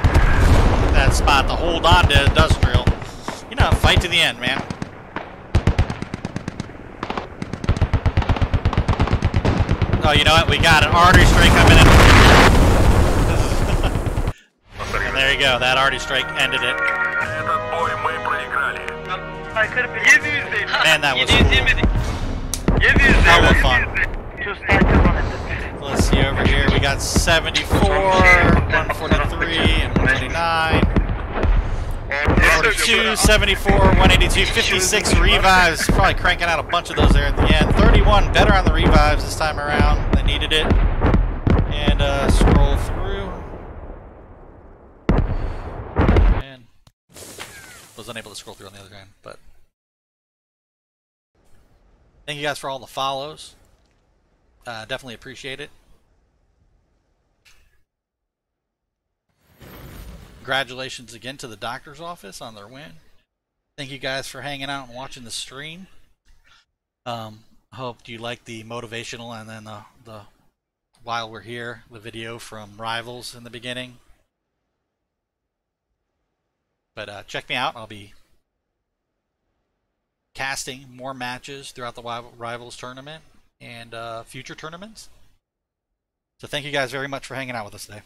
that spot to hold on to industrial. You know, fight to the end, man. Oh, you know what? We got an artery strike coming in. And there you go. That artery strike ended it. Man, that was hella fun. Let's see over here. We got 74, 143, and 129. 42, 74, 182, 56 revives. Probably cranking out a bunch of those there at the end. 31 better on the revives this time around. They needed it. And scroll through. And was unable to scroll through on the other hand, but thank you guys for all the follows. Definitely appreciate it. Congratulations again to the Doctor's Office on their win. Thank you guys for hanging out and watching the stream. Hope you like the motivational and then the while we're here, the video from Rivals in the beginning. But check me out. I'll be casting more matches throughout the Rivals tournament and future tournaments. So thank you guys very much for hanging out with us today.